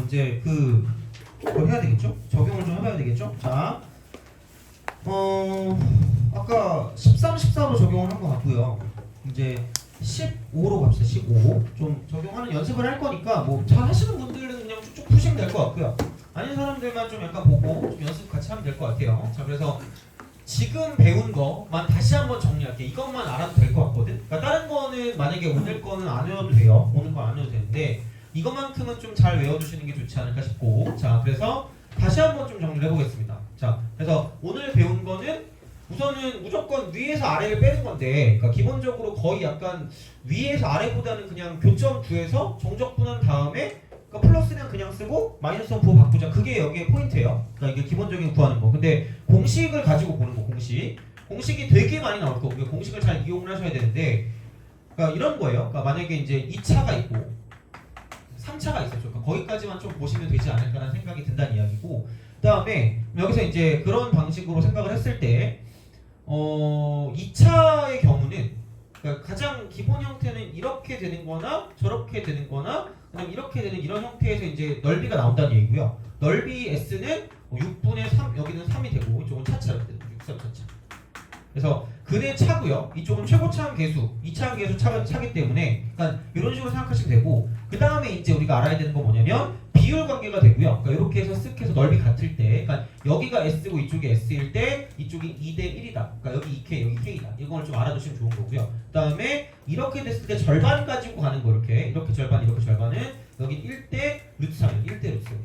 이제 그걸 해야 되겠죠? 적용을 좀 해봐야 되겠죠? 자, 아까 13, 14로 적용을 한 것 같고요. 이제 15로 갑시다. 15. 좀 적용하는 연습을 할 거니까 뭐 잘 하시는 분들은 그냥 쭉쭉 푸시면 될 것 같고요. 아닌 사람들만 좀 약간 보고 좀 연습 같이 하면 될 것 같아요. 자, 그래서 지금 배운 거만 다시 한번 정리할게요. 이것만 알아도 될 것 같거든. 그러니까 다른 거는 만약에 오늘 거는 안 외워도 돼요. 오늘 거 안 외워도 되는데 이것만큼은 좀 잘 외워두시는 게 좋지 않을까 싶고. 자, 그래서 다시 한번 좀 정리를 해보겠습니다. 자, 그래서 오늘 배운 거는 우선은 무조건 위에서 아래를 빼는 건데, 그러니까 기본적으로 거의 약간 위에서 아래보다는 그냥 교점 구해서 정적분한 다음에 그러니까 플러스는 그냥 쓰고 마이너스는 부호 바꾸자. 그게 여기에 포인트예요. 그러니까 이게 기본적인 구하는 거. 근데 공식을 가지고 보는 거, 공식이 되게 많이 나올 거고 공식을 잘 이용을 하셔야 되는데, 그러니까 이런 거예요. 그러니까 만약에 이제 2차가 있고 3차가 있었죠. 그러니까 거기까지만 좀 보시면 되지 않을까라는 생각이 든다는 이야기고, 그 다음에 여기서 이제 그런 방식으로 생각을 했을 때 2차의 경우는 그러니까 가장 기본 형태는 이렇게 되는 거나 저렇게 되는 거나 그다음 이렇게 되는 이런 형태에서 이제 넓이가 나온다는 얘기고요. 넓이 S는 6분의 3, 여기는 3이 되고 이쪽은 차차 이렇게 되죠. 6, 3 차차. 그래서 근의 차고요. 이쪽은 최고차항 계수, 2차항 계수 차기 때문에 그러니까 이런 식으로 생각하시면 되고, 그 다음에 이제 우리가 알아야 되는 건 뭐냐면 비율 관계가 되고요. 그러니까 이렇게 해서 쓱 해서 넓이 같을 때, 그러니까 여기가 S고 이쪽이 S일 때 이쪽이 2대 1이다. 그러니까 여기 2K, 여기 K다. 이걸 좀 알아두시면 좋은 거고요. 그 다음에 이렇게 됐을 때 절반 가지고 가는 거, 이렇게 절반, 이렇게 절반은 여기 1대 루트 3, 1대 루트 3.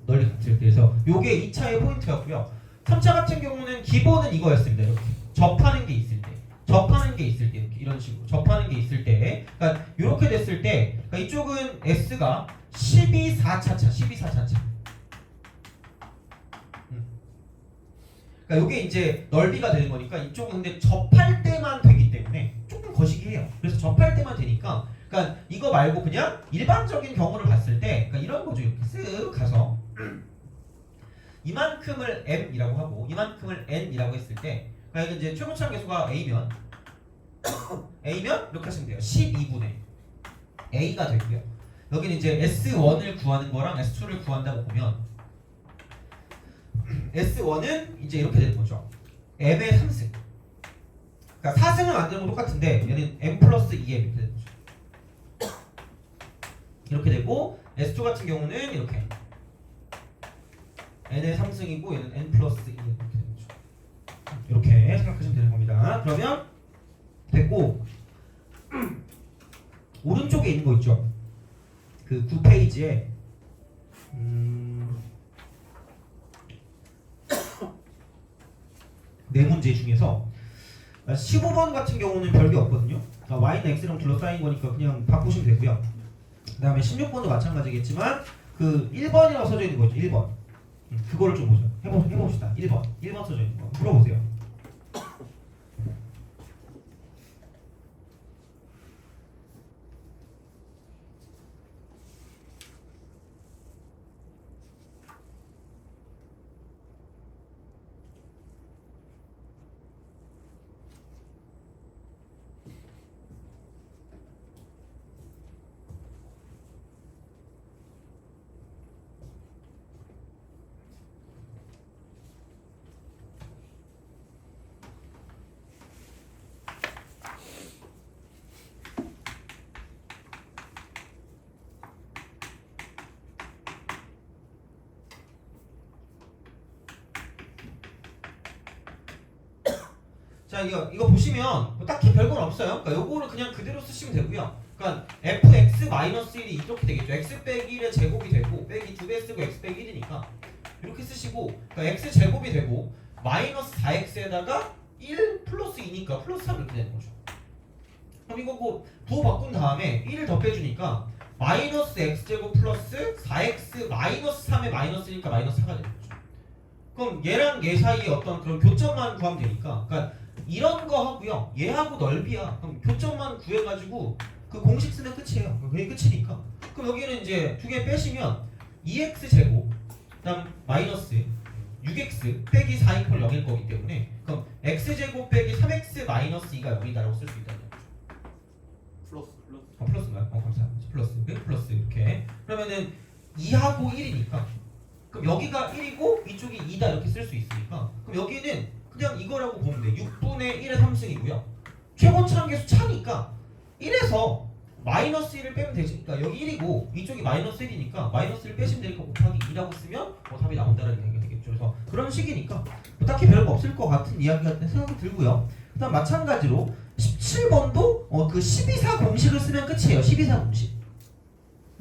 넓이 같을 때. 그래서 요게 2차의 포인트였고요. 3차 같은 경우는 기본은 이거였습니다. 이렇게 접하는 게 있을 때, 이렇게 이런 식으로 접하는 게 있을 때, 그러니까 이렇게 됐을 때, 그러니까 이쪽은 S가 12, 4차차, 12, 4차차. 그러니까 이게 이제 넓이가 되는 거니까 이쪽은 근데 접할 때만 되기 때문에 조금 거시기 해요. 그래서 접할 때만 되니까, 그러니까 이거 말고 그냥 일반적인 경우를 봤을 때, 그러니까 이런 거죠. 이렇게 쓱 가서. 이만큼을 m이라고 하고 이만큼을 n이라고 했을 때, 그러니까 이제 최고차항 계수가 a면 이렇게 하시면 돼요. 12분의 a가 되고요. 여기는 이제 S1을 구하는 거랑 S2를 구한다고 보면 S1은 이제 이렇게 되는 거죠. m의 3승. 그러니까 4승을 만드는 건 똑같은데 얘는 m 플러스 2m 이렇게 되는 거죠. 이렇게 되고 S2 같은 경우는 이렇게 n의 3승이고 얘는 n 플러스 2 이렇게 되는 거죠. 이렇게 생각하시면 되는 겁니다. 그러면 됐고, 오른쪽에 있는 거 있죠. 그 9페이지에 네 문제 중에서 15번 같은 경우는 별게 없거든요. 그러니까 y는 x랑 둘러싸인 거니까 그냥 바꾸시면 되고요. 그 다음에 16번도 마찬가지겠지만 그 1번이라고 써져 있는 거 있죠. 1번. 그거를 좀 보죠. 해봅시다. 1번 써져 있는 거 풀어보세요. 자, 이거 보시면 뭐 딱히 별건 없어요. 그러니까 요거를 그냥 그대로 쓰시면 되고요. 그러니까 fx-1이 이렇게 되겠죠. x 빼기 1의 제곱이 되고 빼기 2배 쓰고 x 빼기 1이니까 이렇게 쓰시고, 그러니까 x 제곱이 되고 마이너스 4x에다가 1 플러스 2니까 플러스 3 이렇게 되는 거죠. 그럼 이거 뭐 부호 바꾼 다음에 1을 더 빼주니까 마이너스 x제곱 플러스 4x 마이너스 3의 마이너스니까 마이너스 4가 되는 거죠. 그럼 얘랑 얘 사이에 어떤 그런 교점만 구하면 되니까, 그러니까 이런 거 하고요. 얘하고 넓이야. 그럼 교점만 구해가지고 그 공식 쓰면 끝이에요. 그게 끝이니까. 그럼 여기는 이제 두 개 빼시면 2x 제곱 그다음 마이너스 6x 빼기 4 이퀄 0일 거기 때문에, 그럼 x 제곱 빼기 3x 마이너스 2가 0이다라고 쓸 수 있다는 거죠. 플러스 플러스인가요? 감사합니다. 플러스 이렇게. 그러면 왜냐면은 2하고 1이니까. 그럼 여기가 1이고 이쪽이 2다 이렇게 쓸 수 있으니까. 그럼 여기는 그냥 이거라고 보면 돼. 6분의 1의 3승이고요. 최고차항계수 차니까 1에서 마이너스 1을 빼면 되지. 그러니까 여기 1이고 이쪽이 마이너스 1이니까 마이너스 1 빼시면 되니까 곱하기 2라고 쓰면 답이 나온다는 얘기가 되겠죠. 그래서 그런 식이니까 뭐 딱히 별거 없을 것 같은 이야기가 생각이 들고요. 그다음 마찬가지로 17번도 그 12사 공식을 쓰면 끝이에요. 12사 공식.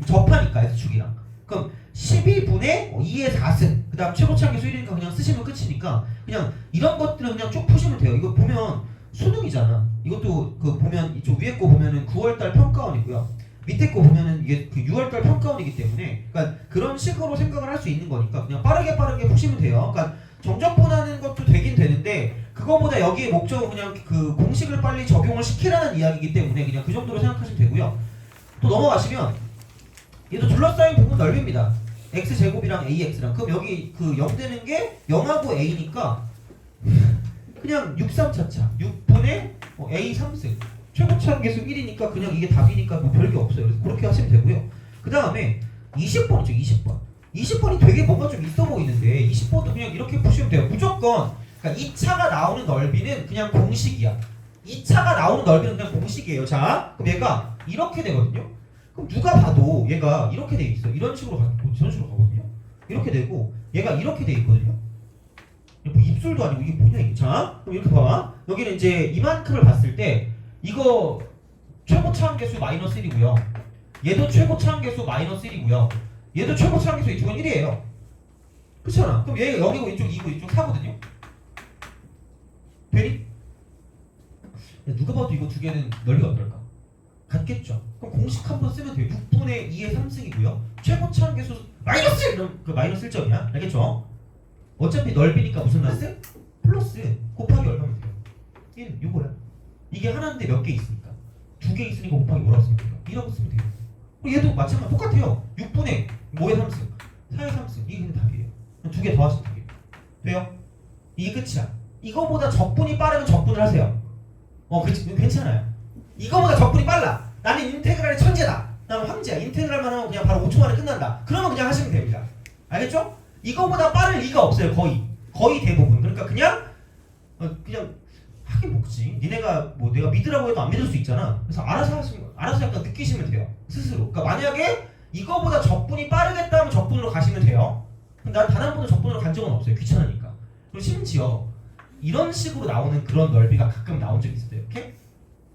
접하니까 X축이랑. 그럼 12분의 2의 4승. 그다음 최고차항계수 1이니까 그냥 쓰시면 끝이니까 그냥 이런 것들은 그냥 쭉 푸시면 돼요. 이거 보면 수능이잖아. 이것도 그 보면 이쪽 위에 거 보면은 9월달 평가원이고요. 밑에 거 보면은 이게 그 6월달 평가원이기 때문에 그러니까 그런 식으로 생각을 할 수 있는 거니까 그냥 빠르게 푸시면 돼요. 그러니까 정적분하는 것도 되긴 되는데 그거보다 여기에 목적은 그냥 그 공식을 빨리 적용을 시키라는 이야기이기 때문에 그냥 그 정도로 생각하시면 되고요. 또 넘어가시면 얘도 둘러싸인 부분 넓입니다. x제곱이랑 ax랑 그럼 여기 그 0 되는 게 0하고 a니까 그냥 63차차 6분의 a 3승 최고차항계수 1이니까 그냥 이게 답이니까 뭐 별게 없어요. 그래서 그렇게 하시면 되고요. 그 다음에 20번이죠. 20번이 되게 뭔가 좀 있어 보이는데 20번도 그냥 이렇게 푸시면 돼요. 무조건 그러니까 2차가 나오는 넓이는 그냥 공식이야. 2차가 나오는 넓이는 그냥 공식이에요. 자 그럼 얘가 이렇게 되거든요. 그럼 누가 봐도 얘가 이렇게 돼 있어. 이런 식으로 가거든요. 이렇게 되고 얘가 이렇게 돼 있거든요. 뭐 입술도 아니고 이게 뭐냐 이게. 자 그럼 이렇게 봐봐. 여기는 이제 이만큼을 봤을 때 이거 최고차항계수 마이너스 1이고요. 얘도 최고차항계수 마이너스 1이고요. 얘도 최고차항계수 이쪽은 1이에요. 그렇잖아. 그럼 얘가 여기고 이쪽 2고 이쪽 4거든요. 되니? 누가 봐도 이거 두 개는 넓이가 어떨까? 같겠죠. 그럼 공식 한번 쓰면 돼요. 6분의 2의 3승이고요. 최고차항계수 마이너스 1! 그럼 그 마이너스 1점이야. 알겠죠? 어차피 넓이니까 무슨 마스? 플러스 곱하기 얼마면 돼요? 1, 요거야. 이게 하나인데 몇 개 있으니까 2개 있으니까 곱하기 뭐라고 쓰면 돼요? 2라고 쓰면 돼요. 얘도 마찬가지 똑같아요. 6분의 뭐의 3승? 4의 3승. 이게 그냥 답이에요. 2개 더하시면 돼요. 돼요? 이게 끝이야. 이거보다 적분이 빠르면 적분을 하세요. 그치? 괜찮아요. 이거보다 적분이 빨라. 나는 인테그랄의 천재다. 나는 황제야. 인테그랄만 하면 그냥 바로 5초 만에 끝난다. 그러면 그냥 하시면 됩니다. 알겠죠? 이거보다 빠를 리가 없어요. 거의 대부분. 그러니까 그냥 하긴 먹지. 니네가 뭐 내가 믿으라고 해도 안 믿을 수 있잖아. 그래서 알아서 약간 느끼시면 돼요. 스스로. 그러니까 만약에 이거보다 적분이 빠르겠다면 적분으로 가시면 돼요. 난 단 한 번도 적분으로 간 적은 없어요. 귀찮으니까. 그리고 심지어 이런 식으로 나오는 그런 넓이가 가끔 나온 적이 있어요.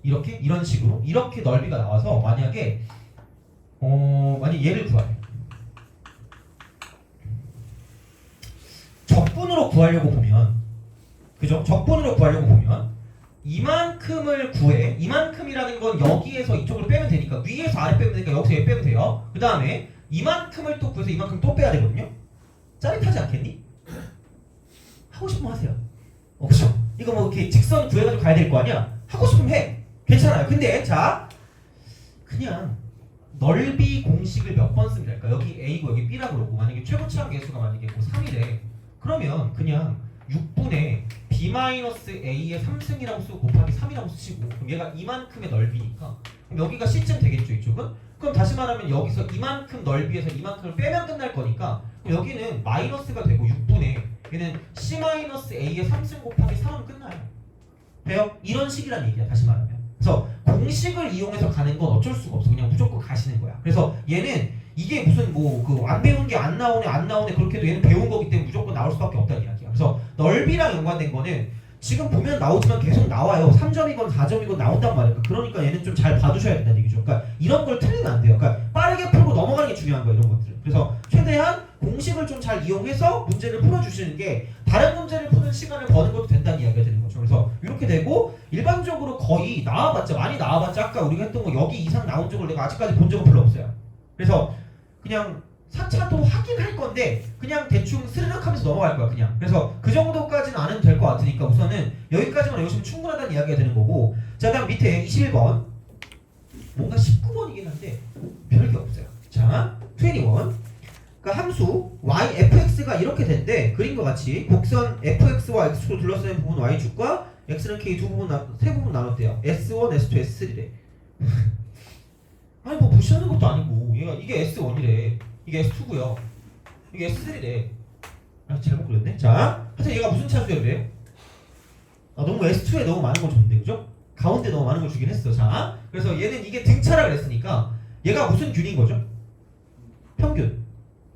이렇게 이런 식으로 이렇게 넓이가 나와서 만약에 얘를 구하래. 적분으로 구하려고 보면 그죠? 적분으로 구하려고 보면 이만큼을 구해. 이만큼이라는 건 여기에서 이쪽으로 빼면 되니까 위에서 아래 빼면 되니까 여기서 얘 빼면 돼요. 그 다음에 이만큼을 또 구해서 이만큼 또 빼야 되거든요. 짜릿하지 않겠니? 하고 싶으면 하세요. 그쵸? 이거 뭐 이렇게 직선 구해가지고 가야 될 거 아니야? 하고 싶으면 해. 괜찮아요. 근데 자 그냥 넓이 공식을 몇 번 쓰면 될까? 여기 A고 여기 B라고 그러고 만약에 최고차항계수가 만약에 뭐 3이래. 그러면 그냥 6분의 B-A의 3승이라고 쓰고 곱하기 3이라고 쓰시고 그럼 얘가 이만큼의 넓이니까 그럼 여기가 C쯤 되겠죠 이쪽은? 그럼 다시 말하면 여기서 이만큼 넓이에서 이만큼을 빼면 끝날 거니까 그럼 여기는 마이너스가 되고 6분의 얘는 C-A의 3승 곱하기 3하면 끝나요. 돼요? 이런 식이란 얘기야 다시 말하면. 그래서 공식을 이용해서 가는 건 어쩔 수가 없어. 그냥 무조건 가시는 거야. 그래서 얘는 이게 무슨 뭐 그 안 배운 게 안 나오네 그렇게 해도 얘는 배운 거기 때문에 무조건 나올 수밖에 없다는 이야기야. 그래서 넓이랑 연관된 거는 지금 보면 나오지만 계속 나와요. 3점이건 4점이건 나온단 말이야. 그러니까 얘는 좀 잘 봐두셔야 된다는 얘기죠. 그러니까 이런 걸 틀리면 안 돼요. 그러니까 빠르게 풀고 넘어가는 게 중요한 거예요. 이런 것들은. 그래서 최대한 공식을 좀 잘 이용해서 문제를 풀어주시는 게 다른 문제를 푸는 시간을 버는 것도 된다는 이야기가 되는 거죠. 그래서 이렇게 되고 일반적으로 거의 많이 나와봤자 아까 우리가 했던 거 여기 이상 나온 적을 내가 아직까지 본 적은 별로 없어요. 그래서 그냥 4차도 하긴 할 건데 그냥 대충 스르륵 하면서 넘어갈 거야 그냥. 그래서 그 정도까지는 안 해도 될 것 같으니까 우선은 여기까지만 외우시면 충분하다는 이야기가 되는 거고 자 다음 밑에 21번 뭔가 19번이긴 한데 별게 없어요. 자 21 그러니까 함수 y fx가 이렇게 된대. 그림과 같이 곡선 fx와 x축으로 둘러싸인 부분 y축과 x는 k 세 부분 나눴대요. s1, s2, s3래. 아니 뭐 무시하는 것도 아니고 얘가 이게 S1이래. 이게 S2고요. 이게 S3래. 아 잘못 그렸네. 자, 하여튼 얘가 무슨 차수열이래요? 아 너무 S2에 너무 많은 걸 줬는데 그죠? 가운데 너무 많은 걸 주긴 했어. 자, 그래서 얘는 이게 등차라 그랬으니까 얘가 무슨 균인 거죠? 평균.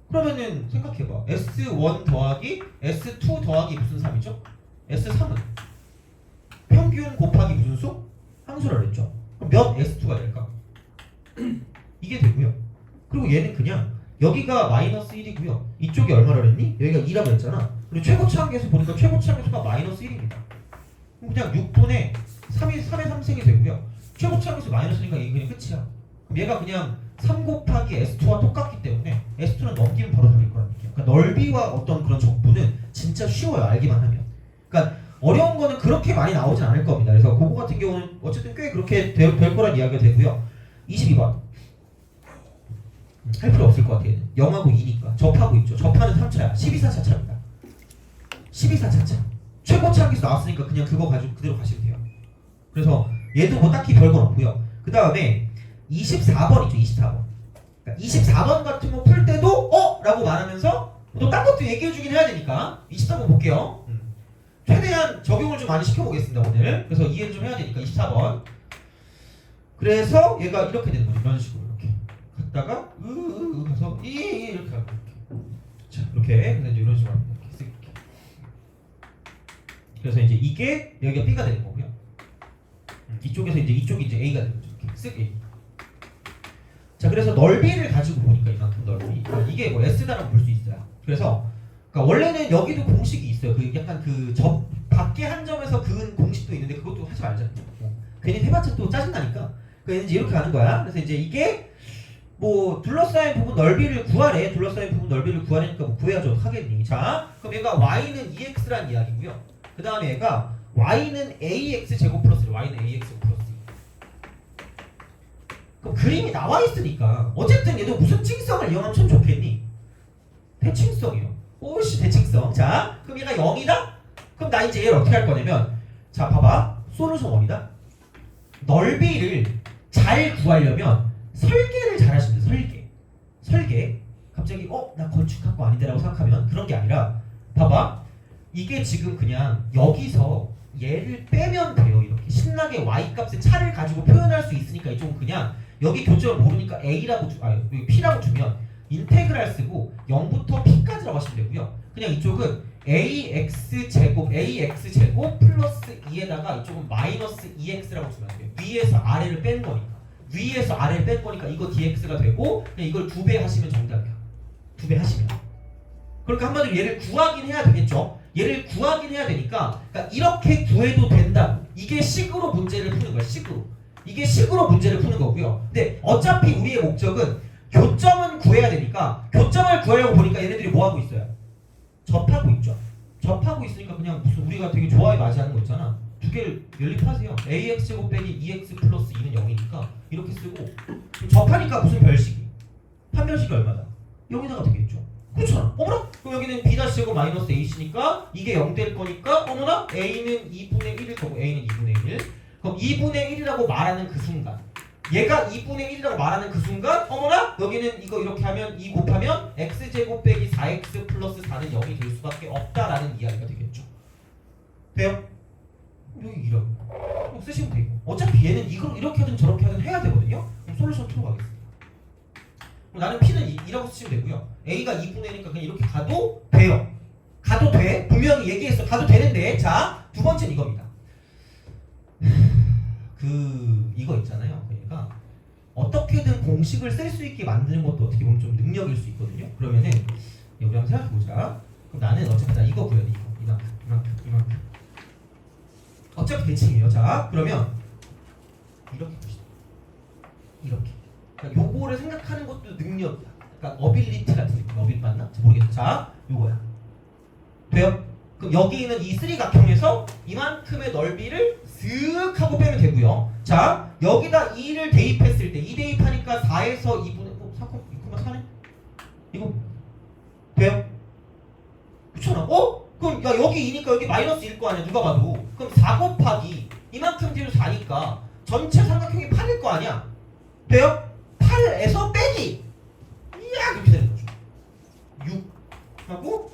그러면은 생각해봐. S1 더하기 S2 더하기 무슨 3이죠? S3은 평균 곱하기 무슨 수? 항수라 그랬죠. 그럼 몇 S2가 될까? 이게 되고요. 그리고 얘는 그냥 여기가 마이너스 1이고요. 이쪽이 얼마라 그랬니? 여기가 2라고 그랬잖아. 그리고 최고치 한계에서 보니까 최고치 한계수가 마이너스 1입니다. 그럼 그냥 6분의 3의 3승이 되고요. 최고치 한계수 마이너스 1이니까 이게 그냥 끝이야. 그럼 얘가 그냥 3 곱하기 S2와 똑같기 때문에 S2는 넘기면 바로 답일 거란 얘기야. 그러니까 넓이와 어떤 그런 적분은 진짜 쉬워요. 알기만 하면. 그러니까 어려운 거는 그렇게 많이 나오진 않을 겁니다. 그래서 그거 같은 경우는 어쨌든 꽤 그렇게 될 거란 이야기가 되고요. 22번. 할 필요 없을 것 같아요. 0하고 2니까 접하고 있죠. 접하는 3차야. 12사 차차입니다. 12사 차차. 최고치 한계수 나왔으니까 그냥 그거 가지고 그대로 가시면 돼요. 그래서 얘도 뭐 딱히 별건 없고요. 그 다음에 24번이죠. 24번. 그러니까 24번 같은 거 풀 때도 라고 말하면서 또 딴 것도 얘기해주긴 해야 되니까 24번 볼게요. 최대한 적용을 좀 많이 시켜보겠습니다 오늘. 그래서 이해를 좀 해야 되니까 24번. 그래서 얘가 이렇게 되는 거죠. 이런 식으로 이렇게 갔다가 가서 이렇게 하고 이렇게. 자 이렇게 그래서 이제 이런 식으로 이렇게. 그래서 이제 이게 여기가 B가 되는 거고요. 이쪽에서 이쪽이 이제 A가 되는 거죠. 이렇게 쓱 A. 자 그래서 넓이를 가지고 보니까 이만큼 넓이. 이게 뭐 S다라고 볼 수 있어요. 그래서 그러니까 원래는 여기도 공식이 있어요. 그 약간 그 밖에 한 점에서 그은 공식도 있는데 그것도 하지 말자. 괜히 해봤자 또 짜증나니까. 그래서 이제 이렇게 하는 거야. 그래서 이제 이게 뭐 둘러싸인 부분 넓이를 구하래. 둘러싸인 부분 넓이를 구하니까 뭐 구해야죠. 하겠니? 자, 그럼 얘가 y는 2x란 이야기고요. 그 다음에 얘가 y는 ax 제곱 플러스 y는 ax 제곱 플러스. 그럼 그림이 나와 있으니까 어쨌든 얘도 무슨 칭성을 이용하면 참 좋겠니? 대칭성이요. 오씨 대칭성. 자, 그럼 얘가 0이다? 그럼 나 이제 얘를 어떻게 할 거냐면 자 봐봐. 솔루션 1이다. 넓이를 잘 구하려면 설계를 잘 하시면 돼. 설계. 갑자기 나 건축학과 아닌데라고 생각하면 그런 게 아니라 봐봐. 이게 지금 그냥 여기서 얘를 빼면 돼요. 이렇게 신나게 y 값의 차를 가지고 표현할 수 있으니까 이쪽은 그냥 여기 교점을 모르니까 a라고 여기 p라고 주면 인테그랄 쓰고 0부터 p까지라고 하시면 되고요. 그냥 이쪽은 ax 제곱 플러스 2에다가 이쪽은 마이너스 2x라고 주면 돼요. 위에서 아래를 뺀 거니까. 위에서 아래를 뺀 거니까 이거 dx가 되고 그냥 이걸 2배 하시면 정답이야. 2배 하시면. 그러니까 한마디로 얘를 구하긴 해야 되겠죠. 얘를 구하긴 해야 되니까 그러니까 이렇게 구해도 된다. 이게 식으로 문제를 푸는 거야. 식으로. 이게 식으로 문제를 푸는 거고요. 근데 어차피 우리의 목적은 교점은 구해야 되니까 교점을 구하려고 보니까 얘네들이 뭐 하고 있어요? 접하고 있죠. 접하고 있으니까 그냥 무슨 우리가 되게 좋아해 맞이하는 거 있잖아. 두 개를 연립하세요. ax 제곱 빼기 2x 플러스 2는 0이니까 이렇게 쓰고 접하니까 무슨 별식이? 판별식이 얼마다? 0에다가 되겠죠. 그렇잖아. 어머나? 그럼 여기는 b 제곱 마이너스 ac니까 이게 0 될 거니까 어머나? a는 2분의 1일 거고 a는 2분의 1. 그럼 2분의 1이라고 말하는 그 순간 얘가 2분의 1이라고 말하는 그 순간 어머나? 여기는 이거 이렇게 하면 2 곱하면 x제곱 빼기 4x 플러스 4는 0이 될 수밖에 없다라는 이야기가 되겠죠. 돼요? 여기 이라고 쓰시면 되고 어차피 얘는 이걸 이렇게 하든 저렇게 하든 해야 되거든요. 그럼 솔루션 2로 가겠습니다. 그럼 나는 p는 2라고 쓰시면 되고요. a가 2분의 1이니까 그냥 이렇게 가도 돼요. 가도 돼. 분명히 얘기했어. 가도 되는데 자, 두 번째는 이겁니다. 이거 있잖아요. 그러니까 어떻게든 공식을 쓸 수 있게 만드는 것도 어떻게 보면 좀 능력일 수 있거든요. 그러면은 우리 한번 생각해보자. 그럼 나는 어차피 나 이거 구해야 돼. 이만큼. 어차피 대칭이에요. 자, 그러면 이렇게 보시죠. 이렇게. 그러니까 요거를 생각하는 것도 능력이야. 그러니까 어빌리티 같은 느낌. 어빌 맞나? 모르겠다. 자, 요거야. 돼요? 그럼 여기 있는 이 쓰리각형에서 이만큼의 넓이를 쓱 하고 빼면 되고요. 자, 여기다 2를 대입했을 때 2 대입하니까 4에서 2분의 4,4네? 이거 돼요? 그렇잖아. 그럼 야 여기 2니까 여기 마이너스 1거 아니야 누가 봐도. 그럼 4 곱하기 이만큼 뒤로 4니까 전체 삼각형이 8일 거 아니야. 돼요? 8에서 빼기 이야 이렇게 되는 거죠. 6 하고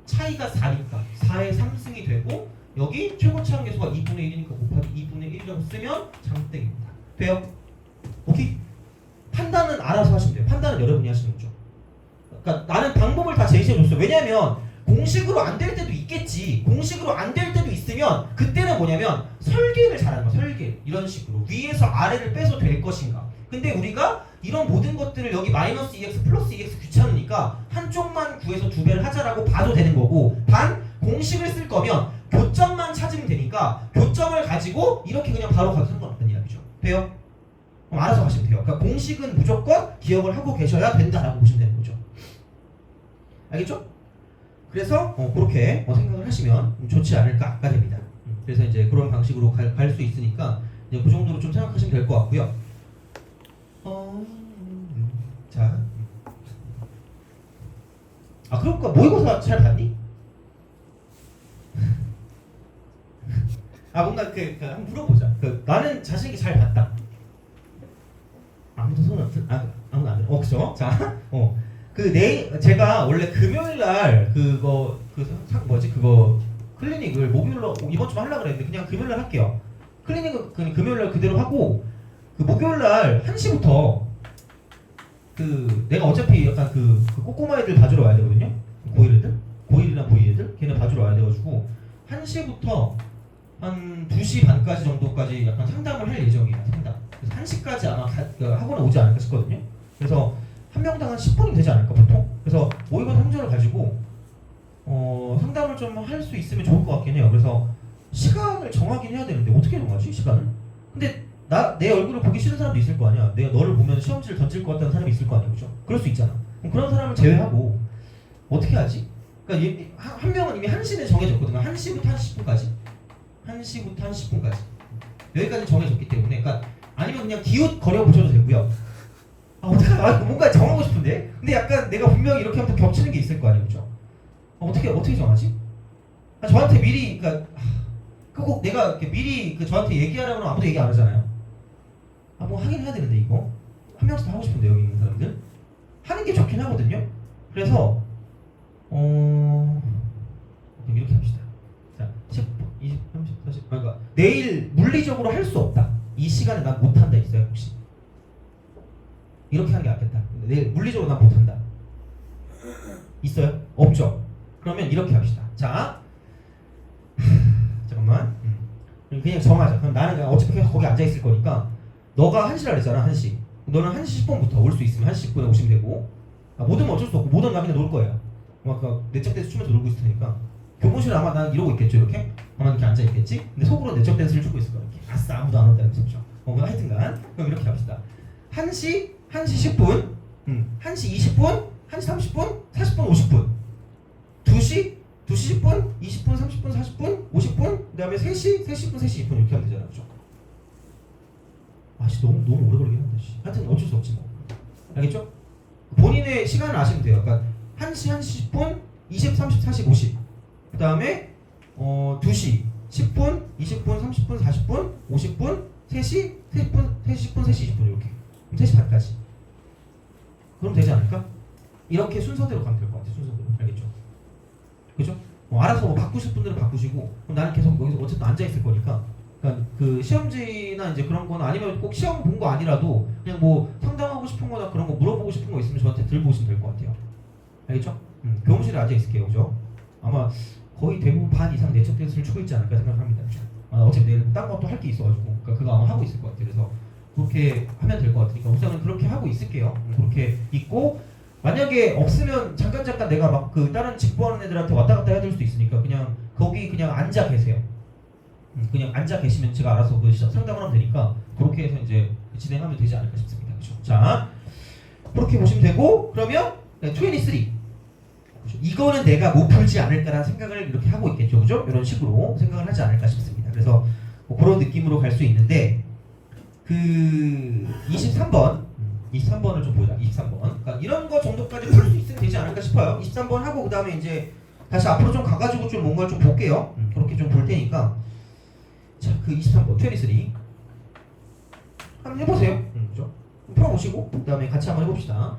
차이가 4니까 4의 3승이 되고 여기 최고치 한계수가 2분의 1이니까 곱하기 2분의 1이라고 쓰면 장땡입니다. 돼요? 오케이? 판단은 알아서 하시면 돼요. 판단은 여러분이 하시는 거죠. 그러니까 나는 방법을 다 제시해줬어요. 왜냐하면 공식으로 안 될 때도 있겠지. 공식으로 안 될 때도 있으면 그때는 뭐냐면 설계를 잘하는 거야. 설계. 이런 식으로 위에서 아래를 빼서 될 것인가. 근데 우리가 이런 모든 것들을 여기 마이너스 2x 플러스 2x 귀찮으니까 한쪽만 구해서 두 배를 하자라고 봐도 되는 거고 단 공식을 쓸 거면 교점만 찾으면 되니까 교점을 가지고 이렇게 그냥 바로 가도 상관없다는 이야기죠. 돼요? 그럼 알아서 하시면 돼요. 그러니까 공식은 무조건 기억을 하고 계셔야 된다라고 보시면 되는 거죠. 알겠죠? 그래서 그렇게 생각을 하시면 좋지 않을까가 됩니다. 그래서 이제 그런 방식으로 갈 수 있으니까 이제 그 정도로 좀 생각하시면 될 것 같고요. 자, 그러니까 모의고사 잘 봤니? 뭔가 한번 물어보자. 나는 자신 있게 잘 봤다. 아무도 손 아무도 안 들어. 그죠? 자, 제가 원래 금요일 날 그거 클리닉을 목요일로 이번 주에 하려고 그랬는데 그냥 금요일 날 할게요. 클리닉은 금요일 날 그대로 하고 목요일 날 1시부터 내가 어차피 약간 꼬꼬마 애들 봐주러 와야 되거든요. 고1이나 고2 애들 걔네 봐주러 와야 돼가지고 1시부터 한 2시 반까지 정도까지 약간 상담을 할 예정이에요. 상담. 그래서 1시까지 아마 학원에 오지 않을까 싶거든요. 그래서 한 명당 한 10분이 되지 않을까 보통. 그래서 모의고사 성적을 가지고 상담을 좀 할 수 있으면 좋을 것 같긴 해요. 그래서 시간을 정하긴 해야 되는데 어떻게 정하지 시간을? 근데 내 얼굴을 보기 싫은 사람도 있을 거 아니야. 내가 너를 보면 시험지를 던질 것 같다는 사람이 있을 거 아니야, 그죠? 그럴 수 있잖아. 그럼 그런 사람을 제외하고 어떻게 하지? 그러니까 한 명은 이미 1시는 정해졌거든요. 1시부터 1 0분까지 1시부터 10분까지 여기까지 정해졌기 때문에 그러니까 아니면 그냥 기웃 거려 보셔도 되고요. 어떡하나 뭔가 정하고 싶은데 근데 약간 내가 분명히 이렇게 하면 겹치는 게 있을 거 아니에요, 그죠? 어떻게 정하지? 저한테 미리 꼭 내가 이렇게 미리 저한테 얘기하라고 하면 아무도 얘기 안 하잖아요. 뭐 하긴 해야 되는데 이거 한 명씩 다 하고 싶은데 여기 있는 사람들 하는 게 좋긴 하거든요. 그래서 이렇게 합시다. 자, 10분, 20, 30, 40. 그러니까 내일 물리적으로 할 수 없다. 이 시간에 난 못한다 있어요 혹시? 이렇게 하는 게 낫겠다. 내일 물리적으로 난 못한다. 있어요? 없죠? 그러면 이렇게 합시다. 자, 잠깐만. 그냥 정하자. 그럼 나는 어차피 거기 앉아 있을 거니까 너가 1시라 그랬잖아. 1시. 너는 1시 10분부터 올 수 있으면 1시 10분에 오시면 되고 못 오면 어쩔 수 없고 못 오면 나 그냥 놀 거예요. 아까 내적 댄스 추면서 놀고 있을 테니까 교무실에 아마 난 이러고 있겠죠. 이렇게 아마 이렇게 앉아 있겠지. 근데 속으로 내적 댄스를 추고 있을 거야. 이렇게 아싸 아무도 안 온다 이러면서 그렇죠. 하여튼간 그럼 이렇게 합시다. 1시 10분 1시 20분 1시 30분 40분 50분 2시 10분 20분 30분 40분 50분 그 다음에 3시 3시 10분 3시 20분 이렇게 하면 되잖아. 그죠? 너무 오래 걸리긴 한다. 하여튼 어쩔 수 없지 뭐. 알겠죠? 본인의 시간을 아시면 돼요. 그러니까 1시 10분 20, 30, 40, 50 그 다음에 2시 10분 20분 30분 40분 50분 3시 10분 3시 10분 3시 20분 이렇게 3시 반까지 그럼 되지 않을까? 이렇게 순서대로 가면 될 것 같아. 순서대로. 알겠죠? 그죠? 알아서 바꾸실 분들은 바꾸시고 그럼 나는 계속 여기서 어쨌든 앉아 있을 거니까 그러니까 시험지나 이제 그런 거나 아니면 꼭 시험 본 거 아니라도 그냥 뭐 상담하고 싶은 거나 그런 거 물어보고 싶은 거 있으면 저한테 들고 오시면 될 것 같아요. 알겠죠? 교무실에 앉아 있을게요. 그죠? 아마 거의 대부분 반 이상 내적 댄스를 추고 있지 않을까 생각합니다. 그죠? 어차피 내일 딴 것도 할 게 있어가지고 그러니까 그거 아마 하고 있을 것 같아요. 그래서 그렇게 하면 될 것 같으니까 우선은 그렇게 하고 있을게요. 그렇게 있고 만약에 없으면 잠깐 내가 막 다른 직보하는 애들한테 왔다 갔다 해야 될 수도 있으니까 그냥 거기 그냥 앉아 계세요. 그냥 앉아 계시면 제가 알아서 상담을 하면 되니까 그렇게 해서 이제 진행하면 되지 않을까 싶습니다. 그렇죠? 자, 그렇게 보시면 되고 그러면 23 이거는 내가 못 풀지 않을까라는 생각을 이렇게 하고 있겠죠. 그죠? 이런 식으로 생각을 하지 않을까 싶습니다. 그래서 뭐 그런 느낌으로 갈 수 있는데 23번을 좀 보자. 23번. 그러니까 이런 거 정도까지 풀 수 있으면 되지 않을까 싶어요. 23번 하고 그 다음에 이제 다시 앞으로 좀 가가지고 좀 뭔가를 좀 볼게요. 그렇게 좀 볼 테니까. 자, 23번 23 한번 해보세요. 그죠? 풀어보시고 그 다음에 같이 한번 해봅시다.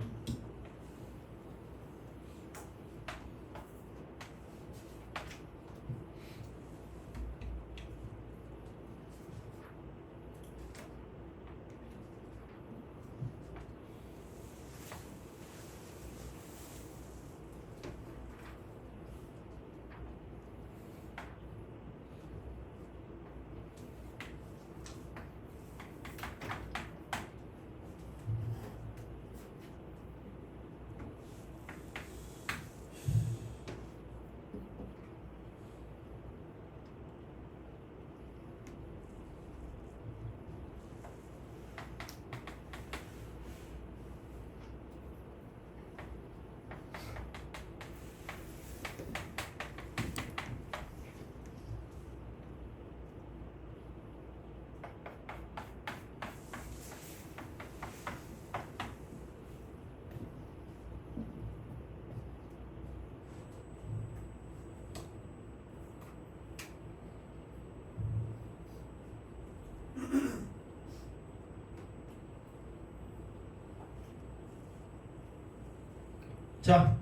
자,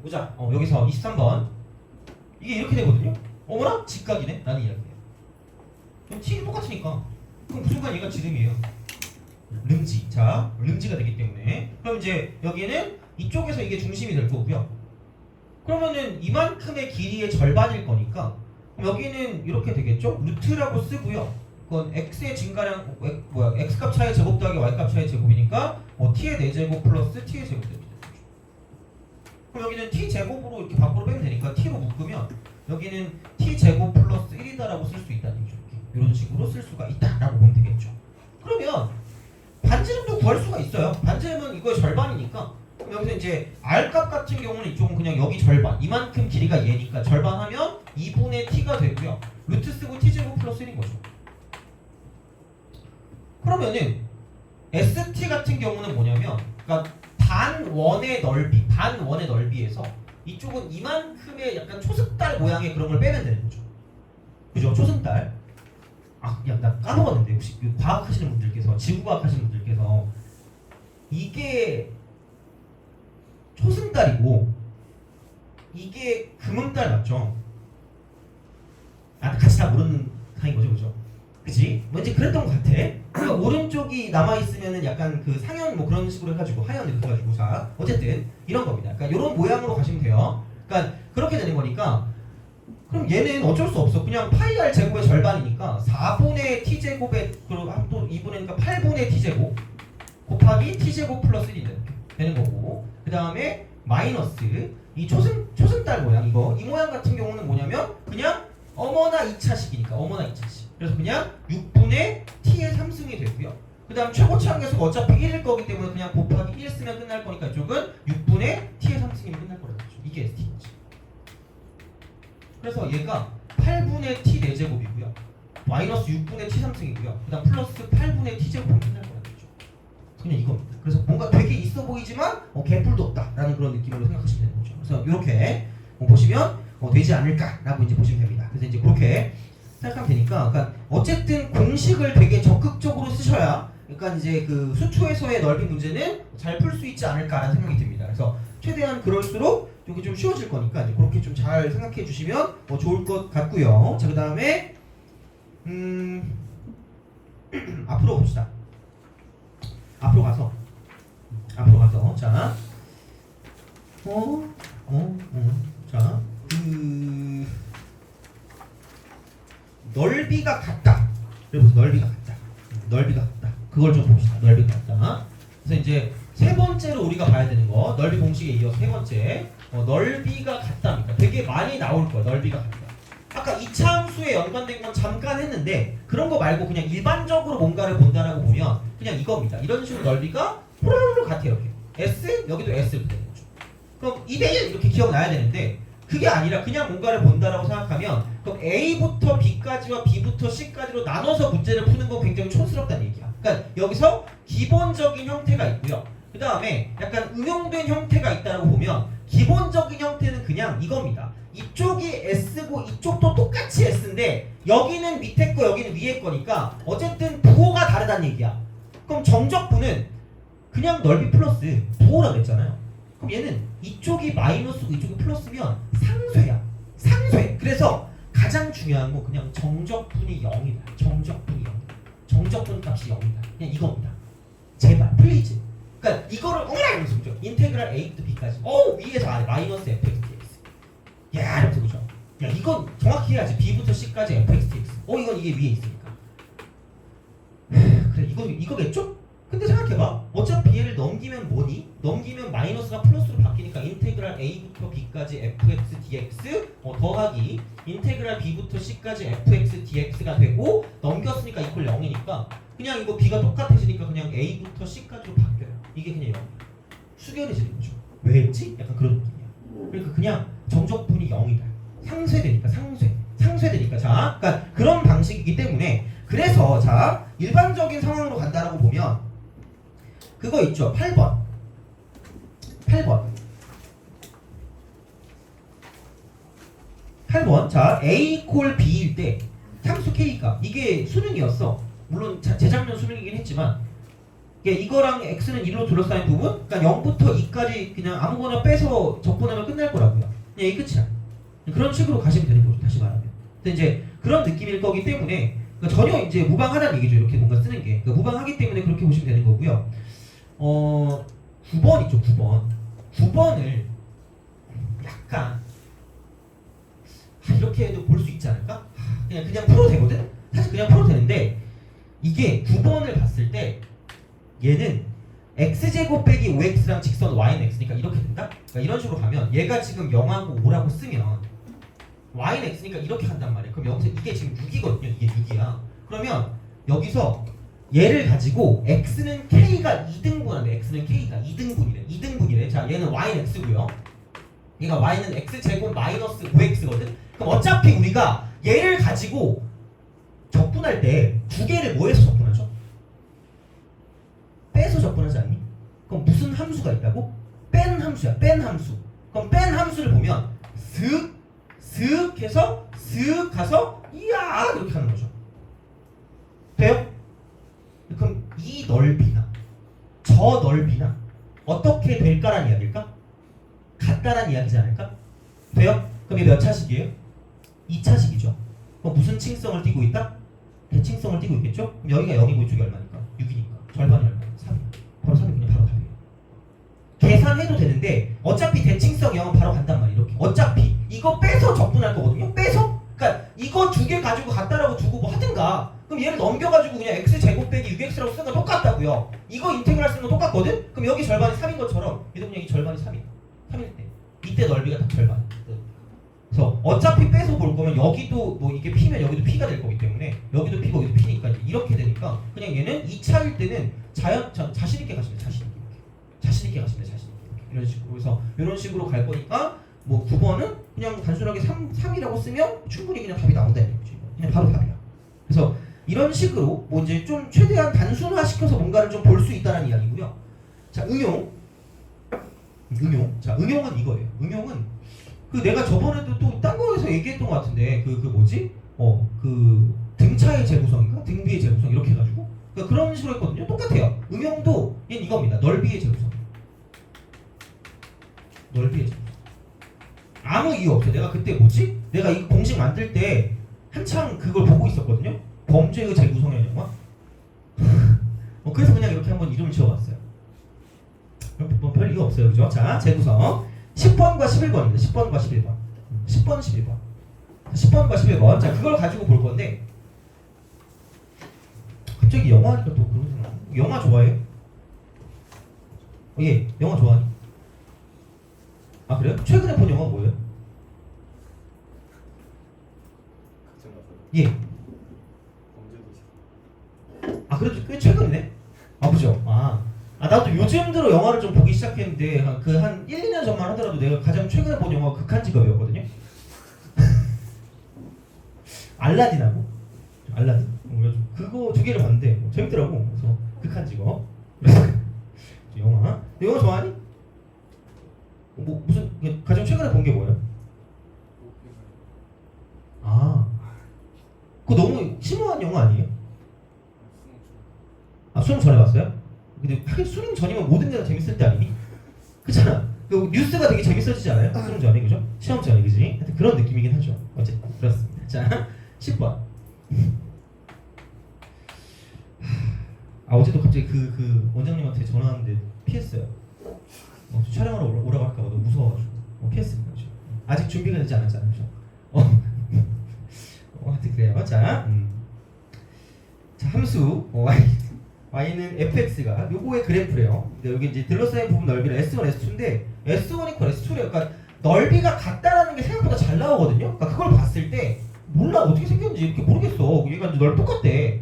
보자. 여기서 23번. 이게 이렇게 되거든요. 어머나? 직각이네? 라는 이야기예요. 그럼 t는 똑같으니까. 그럼 그 순간 얘가 지름이에요. 름지. 자, 름지가 되기 때문에. 그럼 이제 여기는 이쪽에서 이게 중심이 될 거고요. 그러면은 이만큼의 길이의 절반일 거니까 그럼 여기는 이렇게 되겠죠? 루트라고 쓰고요. 그건 x의 증가량, x값 차의 제곱 더하기 y값 차의 제곱이니까 t의 4제곱 플러스 t의 제곱 됩니다. 그럼 여기는 t제곱으로 이렇게 밖으로 빼면 되니까 t로 묶으면 여기는 t제곱 플러스 1이다라고 쓸 수 있다는 얘기죠. 이런 식으로 쓸 수가 있다라고 보면 되겠죠. 그러면 반지름도 구할 수가 있어요. 반지름은 이거의 절반이니까 그럼 여기서 이제 r값 같은 경우는 이쪽은 그냥 여기 절반, 이만큼 길이가 얘니까 절반하면 2분의 t가 되고요. 루트 쓰고 t제곱 플러스 1인 거죠. 그러면은 st 같은 경우는 뭐냐면 그러니까 반원의 넓이에서 이쪽은 이만큼의 약간 초승달 모양의 그런 걸 빼면 되는 거죠. 그죠? 초승달. 나 까먹었는데 혹시 그 과학 하시는 분들께서, 지구과학 하시는 분들께서 이게 초승달이고 이게 금음달 맞죠? 같이 다 모르는 사이인 거죠, 그죠? 그치? 뭔지 그랬던 것 같아. 그러니까 오른쪽이 남아있으면은 약간 그 상현 뭐 그런 식으로 해가지고 하현 이렇게 해가지고 자 어쨌든 이런 겁니다. 그러니까 이런 모양으로 가시면 돼요. 그러니까 그렇게 되는 거니까 그럼 얘는 어쩔 수 없어. 그냥 파이 r 제곱의 절반이니까 4분의 t제곱의 그리고 또 2분의니까 8분의 t제곱 곱하기 t제곱 플러스 1이 되는 거고 그 다음에 마이너스 이 초승달 모양 이 모양 같은 경우는 뭐냐면 그냥 어머나 2차식이니까 어머나 2차식. 그래서 그냥 6분의 t의 3승이 되고요. 그 다음 최고치 한계수가 어차피 1일 거기 때문에 그냥 곱하기 1 쓰면 끝날 거니까 이쪽은 6분의 t의 3승이면 끝날 거라는 거죠. 이게 ST지. 그래서 얘가 8분의 t 4제곱이고요. 마이너스 6분의 t 3승이고요. 그 다음 플러스 8분의 t제곱은 끝날 거라는 거죠. 그냥 이겁니다. 그래서 뭔가 되게 있어 보이지만 개뿔도 없다라는 그런 느낌으로 생각하시면 되는 거죠. 그래서 이렇게 보시면 되지 않을까라고 이제 보시면 됩니다. 그래서 이제 그렇게 생각하면 되니까, 그러니까 어쨌든 공식을 되게 적극적으로 쓰셔야, 그러니까 이제 그 수초에서의 넓이 문제는 잘 풀 수 있지 않을까라는 생각이 듭니다. 그래서 최대한 그럴수록 이게 좀 쉬워질 거니까 이제 그렇게 좀 잘 생각해 주시면 좋을 것 같고요. 자, 그 다음에 앞으로 봅시다. 앞으로 가서 자, 자, 넓이가 같다. 그래서 넓이가 같다. 그걸 좀 봅시다. 넓이가 같다. 그래서 이제 세 번째로 우리가 봐야 되는 거, 넓이 공식에 이어서 세 번째, 넓이가 같다니까 되게 많이 나올 거야. 넓이가 같다. 아까 이차 함수에 연관된 건 잠깐 했는데 그런 거 말고 그냥 일반적으로 뭔가를 본다라고 보면 그냥 이겁니다. 이런 식으로 넓이가 호로로로 같아요. 이렇게 S 여기도 S 이렇게 되는 거죠. 그럼 2대1 이렇게 기억나야 되는데 그게 아니라 그냥 뭔가를 본다라고 생각하면 그럼 A부터 B까지와 B부터 C까지로 나눠서 문제를 푸는 건 굉장히 촌스럽다는 얘기야. 그러니까 여기서 기본적인 형태가 있고요. 그 다음에 약간 응용된 형태가 있다라고 보면 기본적인 형태는 그냥 이겁니다. 이쪽이 S고 이쪽도 똑같이 S인데 여기는 밑에 거 여기는 위에 거니까 어쨌든 부호가 다르다는 얘기야. 그럼 정적분은 그냥 넓이 플러스 부호라 그랬잖아요. 그럼 얘는 이쪽이 마이너스고 이쪽이 플러스면 상쇄야. 상쇄. 그래서 가장 중요한 건 그냥 정적분이 0이다. 정적분이 0이다. 정적분 값이 0이다. 그냥 이겁니다. 제발 플리즈. 그러니까 이거를 이러면서 보죠. 인테그랄 a부터 b까지. 위에서 아래 마이너스 fx dx. 야 이렇게 보죠. 야 이건 정확히 해야지. b부터 c까지 fx dx. 이건 이게 위에 있으니까. 그래 이거겠죠? 근데 생각해봐. 어차피 얘를 넘기면 뭐니? 넘기면 마이너스가 플러스로 바뀌니까 인테그랄 a부터 b까지 fx dx 더하기 인테그랄 b부터 c까지 fx dx가 되고 넘겼으니까 이퀄 0이니까 그냥 이거 b가 똑같아지니까 그냥 a부터 c까지로 바뀌어요. 이게 그냥 0. 수결해지는 거죠. 왜 했지? 약간 그런 느낌이야. 그러니까 그냥 정적분이 0이다. 상쇄되니까 상쇄되니까 자, 그러니까 그런 방식이기 때문에 그래서 자 일반적인 상황으로 간다라고 보면 그거 있죠. 8번. 자 a 콜 b일 때 함수 k가 이게 수능이었어. 물론 재작년 수능이긴 했지만 이거랑 x는 1로 둘러싸인 부분 그러니까 0부터 2까지 그냥 아무거나 빼서 적분하면 끝날 거라고요. 그냥 이 끝이야. 그런 식으로 가시면 되는 거죠. 다시 말하면. 근데 이제 그런 느낌일 거기 때문에 그러니까 전혀 이제 무방하다는 얘기죠. 이렇게 뭔가 쓰는 게. 그러니까 무방하기 때문에 그렇게 보시면 되는 거고요. 9번 있죠. 9번을 약간 이렇게 해도 볼 수 있지 않을까? 그냥 풀어도 되거든? 사실 그냥 풀어도 되는데 이게 9번을 봤을 때 얘는 x제곱 빼기 5x랑 직선 y는 x니까 이렇게 된다? 그러니까 이런 식으로 가면 얘가 지금 0하고 5라고 쓰면 y는 x니까 이렇게 간단 말이야. 그럼 여기서 이게 지금 6이거든요. 이게 6이야. 그러면 여기서 얘를 가지고 x는 k가 2등분한데 x는 k가 2등분이래. 자 얘는 y는 x고요. 얘가 y는 x제곱 마이너스 5x거든. 그럼 어차피 우리가 얘를 가지고 적분할 때 두 개를 뭐해서 적분하죠? 빼서 적분하지 않니? 그럼 무슨 함수가 있다고? 뺀 함수야. 뺀 함수. 그럼 뺀 함수를 보면 슥 해서 슥 가서 이야 이렇게 하는 거죠. 돼요? 그럼 이 넓이나 저 넓이나 어떻게 될까라는 이야기일까? 같다라는 이야기지 않을까? 돼요? 그럼 이게 몇 차식이에요? 2차식이죠. 그럼 무슨 층성을 띠고 있다? 대칭성을 띠고 있겠죠? 그럼 여기가 0이고 이쪽이 얼마니까? 6이니까 절반이 얼마야? 3이야. 바로 3이 그냥 바로 답이에요. 계산해도 되는데 어차피 대칭성 0은 바로 간단 말이에요. 이렇게 어차피 이거 빼서 적분할 거거든요. 빼서? 그러니까 이거 두 개 가지고 같다라고 두고 뭐 하든가 그럼 얘를 넘겨가지고 그냥 x제곱 빼기 6x라고 쓰는 건 똑같다고요. 이거 인테그랄 쓰는 건 똑같거든? 그럼 여기 절반이 3인 것처럼 얘도 그냥 이 절반이 3이야. 3일 때 이때 넓이가 딱 절반. 그래서 어차피 빼서 볼 거면 여기도 뭐 이게 P면 여기도 P가 될 거기 때문에 여기도 P 거기도 P니까 이렇게 되니까 그냥 얘는 2차일 때는 자신 있게 가시면 자신 있게 가시면 자신 있게 이런 식으로. 그래서 이런 식으로 갈 거니까 뭐 9번은 그냥 단순하게 3이라고 쓰면 충분히 그냥 답이 나온다 이거지. 그냥 바로 답이야. 그래서 이런 식으로 뭐 이제 좀 최대한 단순화시켜서 뭔가를 좀 볼 수 있다는 이야기고요. 자 응용. 자 응용은 이거예요. 응용은 그 내가 저번에도 또 딴 거에서 얘기했던 것 같은데 그 뭐지? 그 등차의 재구성인가? 등비의 재구성 이렇게 해가지고 그러니까 그런 식으로 했거든요. 똑같아요. 응용도 얘는 이겁니다. 넓이의 재구성. 넓이의 재구성. 아무 이유 없어요. 내가 그때 뭐지? 내가 이 공식 만들 때 한창 그걸 보고 있었거든요. 범죄의 재구성의 영화. 그래서 그냥 이렇게 한번 이름을 지어봤어요. 뭐 별 이유 없어요, 그죠? 자, 재구성 10번과 11번입니다. 10번과 11번. 10번, 11번. 10번과 11번. 자, 그걸 가지고 볼 건데 갑자기 영화 하니까 또 그런 생각. 영화 좋아해요? 예, 영화 좋아하니? 아 그래요? 최근에 본 영화 뭐예요? 예. 아 그래도 꽤 최근이네? 아 그죠? 나도 요즘 들어 영화를 좀 보기 시작했는데 한 1, 2년 전만 하더라도 내가 가장 최근에 본 영화가 극한직업이었거든요? 알라딘하고 알라딘? 그거 두 개를 봤는데 재밌더라고. 그래서 극한직업 영화 좋아하니? 뭐 무슨 가장 최근에 본 게 뭐예요? 그거 너무 심오한 영화 아니에요? 수능 전에 봤어요? 근데 하긴 수능 전이면 모든 게 다 재밌을 때 아니니? 그렇잖아. 그 뉴스가 되게 재밌어지지 않아요? 수능 전에 그죠? 시험 전에 그지? 하여튼 그런 느낌이긴 하죠. 어쨌든 그렇습니다. 자 10번. 어제도 갑자기 그 원장님한테 전화 왔는데 피했어요. 촬영하러 오라고 할까 봐 너무 무서워가지고 피했습니다. 그죠? 아직 준비가 되지 않았잖아요. 그죠? 하여튼 그래요. 자 함수 y는 fx가 요거의 그래프래요. 근데 여기 이제 둘러싸인 부분 넓이는 s1, s2인데 s1 이퀄 s2래요. 그러니까 넓이가 같다라는 게 생각보다 잘 나오거든요. 그러니까 그걸 봤을 때 몰라 어떻게 생겼는지 이렇게 모르겠어. 얘가 이제 넓이 똑같대.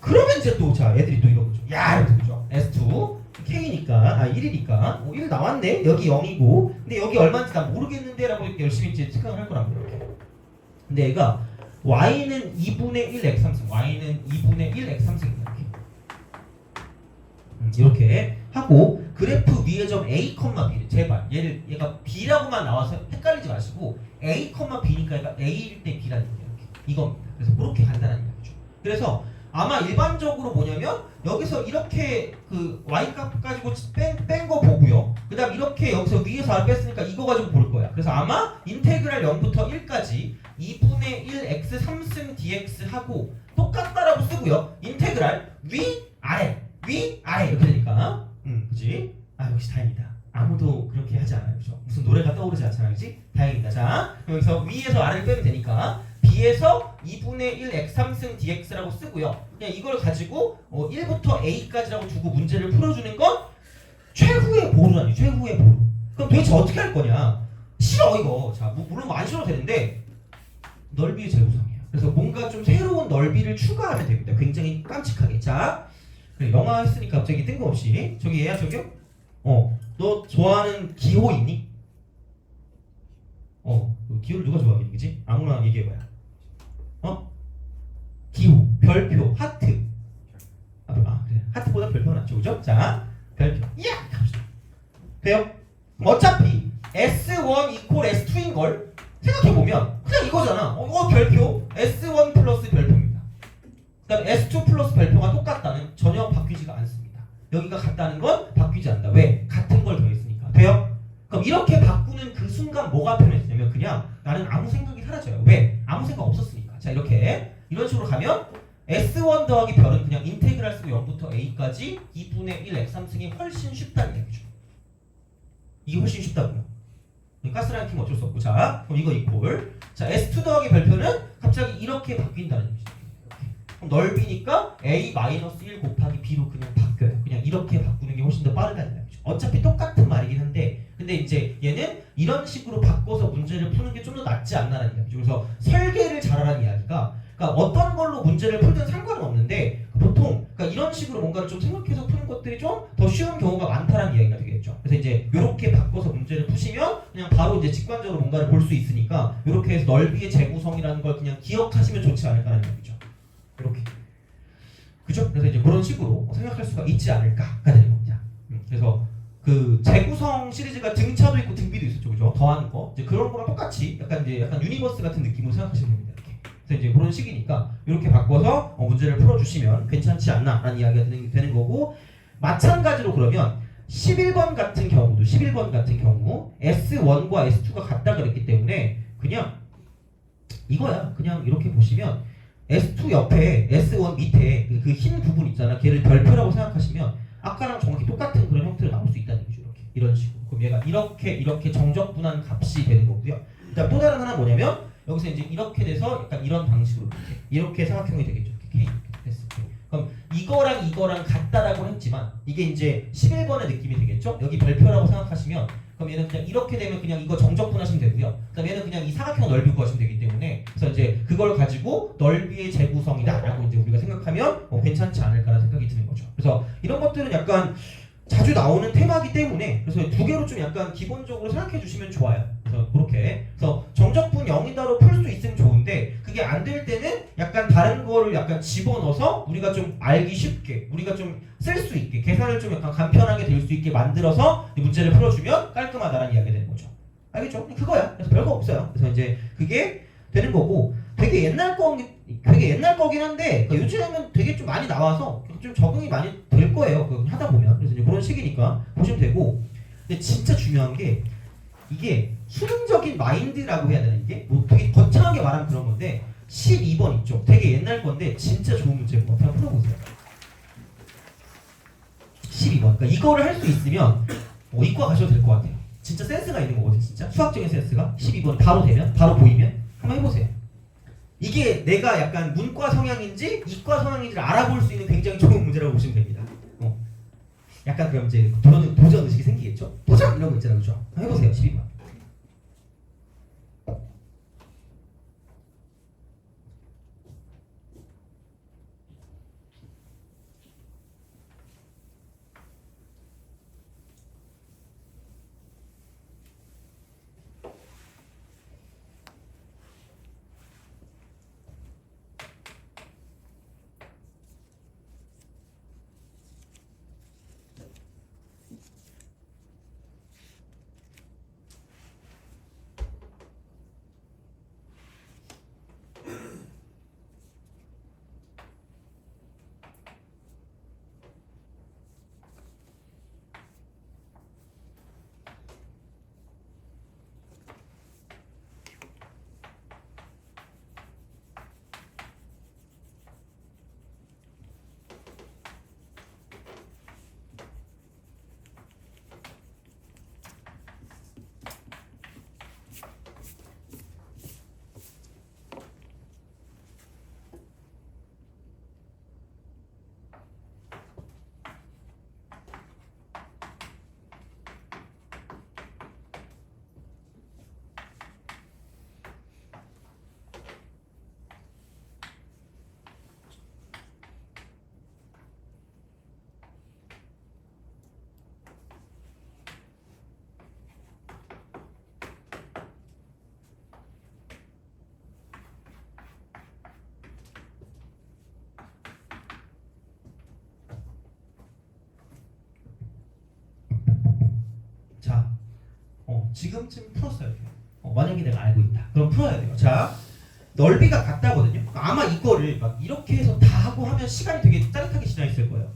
그러면 이제 또 자 애들이 또 이러죠. 야 이러면서 그죠? s2 k니까 1이니까 1 나왔네. 여기 0이고 근데 여기 얼마인지 난 모르겠는데라고 이렇게 열심히 이제 측정을 할 거란 말이에요. 근데 얘가 y는 2분의 1 x3승 y는 2분의 1 x3승 이렇게 하고 그래프 위에 점 a, b를 제발 얘가 b라고만 나와서 헷갈리지 마시고 a, b니까 얘가 a일 때 b라는 거예요. 이겁니다. 그래서 그렇게 간단한 이야기죠. 그래서 아마 일반적으로 뭐냐면 여기서 이렇게 그 y 값 가지고 뺀 거 보고요. 그 다음 이렇게 여기서 위에서 r 뺐으니까 이거 가지고 볼 거야. 그래서 아마 인테그랄 0부터 1까지 2분의 1 x 3승 dx 하고 똑같다라고 쓰고요. 인테그랄 위 아래 이렇게 되니까 그지? 역시 다행이다. 아무도 그렇게 하지 않아요. 그죠? 무슨 노래가 떠오르지 않잖아요. 그지? 다행이다. 자 여기서 위에서 아래를 빼면 되니까 b에서 2분의 1 x 3승 dx라고 쓰고요. 그냥 이걸 가지고 1부터 a까지라고 두고 문제를 풀어주는 건 최후의 보루라니. 최후의 보루. 그럼 도대체 어떻게 할 거냐? 싫어 이거. 자 물론 뭐 안 싫어도 되는데 넓이의 재구성이에요. 그래서 뭔가 좀 새로운 넓이를 추가하면 됩니다. 굉장히 깜찍하게. 자 그래, 영화 했으니까 갑자기 뜬금없이 저기 얘야 저기요? 너 좋아하는 기호 있니? 기호를 누가 좋아하겠니? 그치? 아무나 얘기해봐요. 기호, 별표, 하트. 그래. 하트보다 별표가 낫죠, 그죠? 자, 별표. 이야! 갑시다. 돼요? 어차피 S1 이퀄 S2인 걸 생각해보면 그냥 이거잖아. 별표 S1 플러스 별표입니다. 그 다음에 S2 플러스 별표가 똑같다는 전혀 바뀌지가 않습니다. 여기가 같다는 건 바뀌지 않는다. 왜? 같은 걸 더했으니까. 돼요? 그럼 이렇게 바꾸는 그 순간 뭐가 편해지냐면 그냥 나는 아무 생각이 사라져요. 왜? 아무 생각 없었으니까. 자 이렇게 이런 식으로 가면 S1 더하기 별은 그냥 인테그랄 쓰고 0부터 A까지 2분의 1 x3승이 훨씬 쉽다는 얘기죠. 이게 훨씬 쉽다고요. 가스라이팅 어쩔 수 없고. 자 그럼 이거 이퀄. 자 S2 더하기 별표는 갑자기 이렇게 바뀐다는 얘기죠. 그럼 넓이니까 A-1 곱하기 B로 그냥 바뀌어요. 그냥 이렇게 바꾸는 게 훨씬 더 빠르다는 얘기죠. 어차피 똑같은 말이긴 한데 근데 이제 얘는 이런 식으로 바꿔서 문제를 푸는 게 좀 더 낫지 않나라는 이야기죠. 그래서 설계를 잘하라는 이야기가 그러니까 어떤 걸로 문제를 풀든 상관은 없는데 보통 그러니까 이런 식으로 뭔가를 좀 생각해서 푸는 것들이 좀 더 쉬운 경우가 많다는 이야기가 되겠죠. 그래서 이제 이렇게 바꿔서 문제를 푸시면 그냥 바로 이제 직관적으로 뭔가를 볼 수 있으니까 이렇게 해서 넓이의 재구성이라는 걸 그냥 기억하시면 좋지 않을까라는 얘기죠. 이렇게 그죠? 그래서 이제 그런 식으로 생각할 수가 있지 않을까가 되는 겁니다. 그래서 그 재구성 시리즈가 등차도 있고 등비도 있었죠, 그죠? 더하는 거 이제 그런 거랑 똑같이 약간 유니버스 같은 느낌으로 생각하시면 됩니다. 이렇게. 그래서 이제 그런 식이니까 이렇게 바꿔서 문제를 풀어주시면 괜찮지 않나라는 이야기가 되는 거고 마찬가지로 그러면 11번 같은 경우 S1과 S2가 같다 그랬기 때문에 그냥 이거야. 그냥 이렇게 보시면 S2 옆에 S1 밑에 그 흰 부분 있잖아. 걔를 별표라고 생각하시면 아까랑 정확히 똑같은 그런 형태로 나올 수 있다는 얘기죠. 이런 식으로. 그럼 얘가 이렇게 정적분한 값이 되는 거고요. 일단 또 다른 하나 뭐냐면 여기서 이제 이렇게 돼서 약간 이런 방식으로 이렇게 삼각형이 되겠죠. K 이렇게 됐을 때. 그럼 이거랑 같다라고 했지만 이게 이제 11번의 느낌이 되겠죠. 여기 별표라고 생각하시면 그럼 얘는 그냥 이렇게 되면 그냥 이거 정적분하시면 되고요. 그다음 얘는 그냥 이 사각형 넓이 구하시면 되기 때문에 그래서 이제 그걸 가지고 넓이의 재구성이다라고 이제 우리가 생각하면 괜찮지 않을까라는 생각이 드는 거죠. 그래서 이런 것들은 약간 자주 나오는 테마이기 때문에 그래서 두 개로 좀 약간 기본적으로 생각해 주시면 좋아요. 그래서 그렇게 그래서 정적분 0이다로 풀 수 있으면 좋은데 그게 안 될 때는 약간 다른 거를 약간 집어넣어서 우리가 좀 알기 쉽게 우리가 좀 쓸 수 있게 계산을 좀 약간 간편하게 될 수 있게 만들어서 이 문제를 풀어주면 깔끔하다라는 이야기가 되는 거죠. 알겠죠? 그거야. 그래서 별거 없어요. 그래서 이제 그게 되는 거고 되게 옛날 거긴 한데 그러니까 요즘에는 되게 좀 많이 나와서 좀 적응이 많이 될 거예요. 하다 보면. 그래서 이제 그런 식이니까 보시면 되고. 근데 진짜 중요한 게 이게 수능적인 마인드라고 해야 되나 이게? 뭐 되게 거창하게 말하면 그런 건데 12번 있죠. 되게 옛날 건데 진짜 좋은 문제인 것 같아요. 한번 풀어보세요. 12번. 그러니까 이거를 할 수 있으면 이과 가셔도 될 것 같아요. 진짜 센스가 있는 거거든 진짜. 수학적인 센스가. 12번 바로 되면 바로 보이면 한번 해보세요. 이게 내가 약간 문과 성향인지 이과 성향인지를 알아볼 수 있는 굉장히 좋은 문제라고 보시면 됩니다. 약간 그럼 이제 도전 의식이 생기겠죠? 도전! 이런 거 있잖아요. 그죠? 한번 해보세요. 12번. 자, 지금쯤 풀었어야 돼요. 만약에 내가 알고 있다. 그럼 풀어야 돼요. 자, 넓이가 같다거든요. 아마 이거를 막 이렇게 해서 다 하고 하면 시간이 되게 짜릿하게 지나 있을 거예요.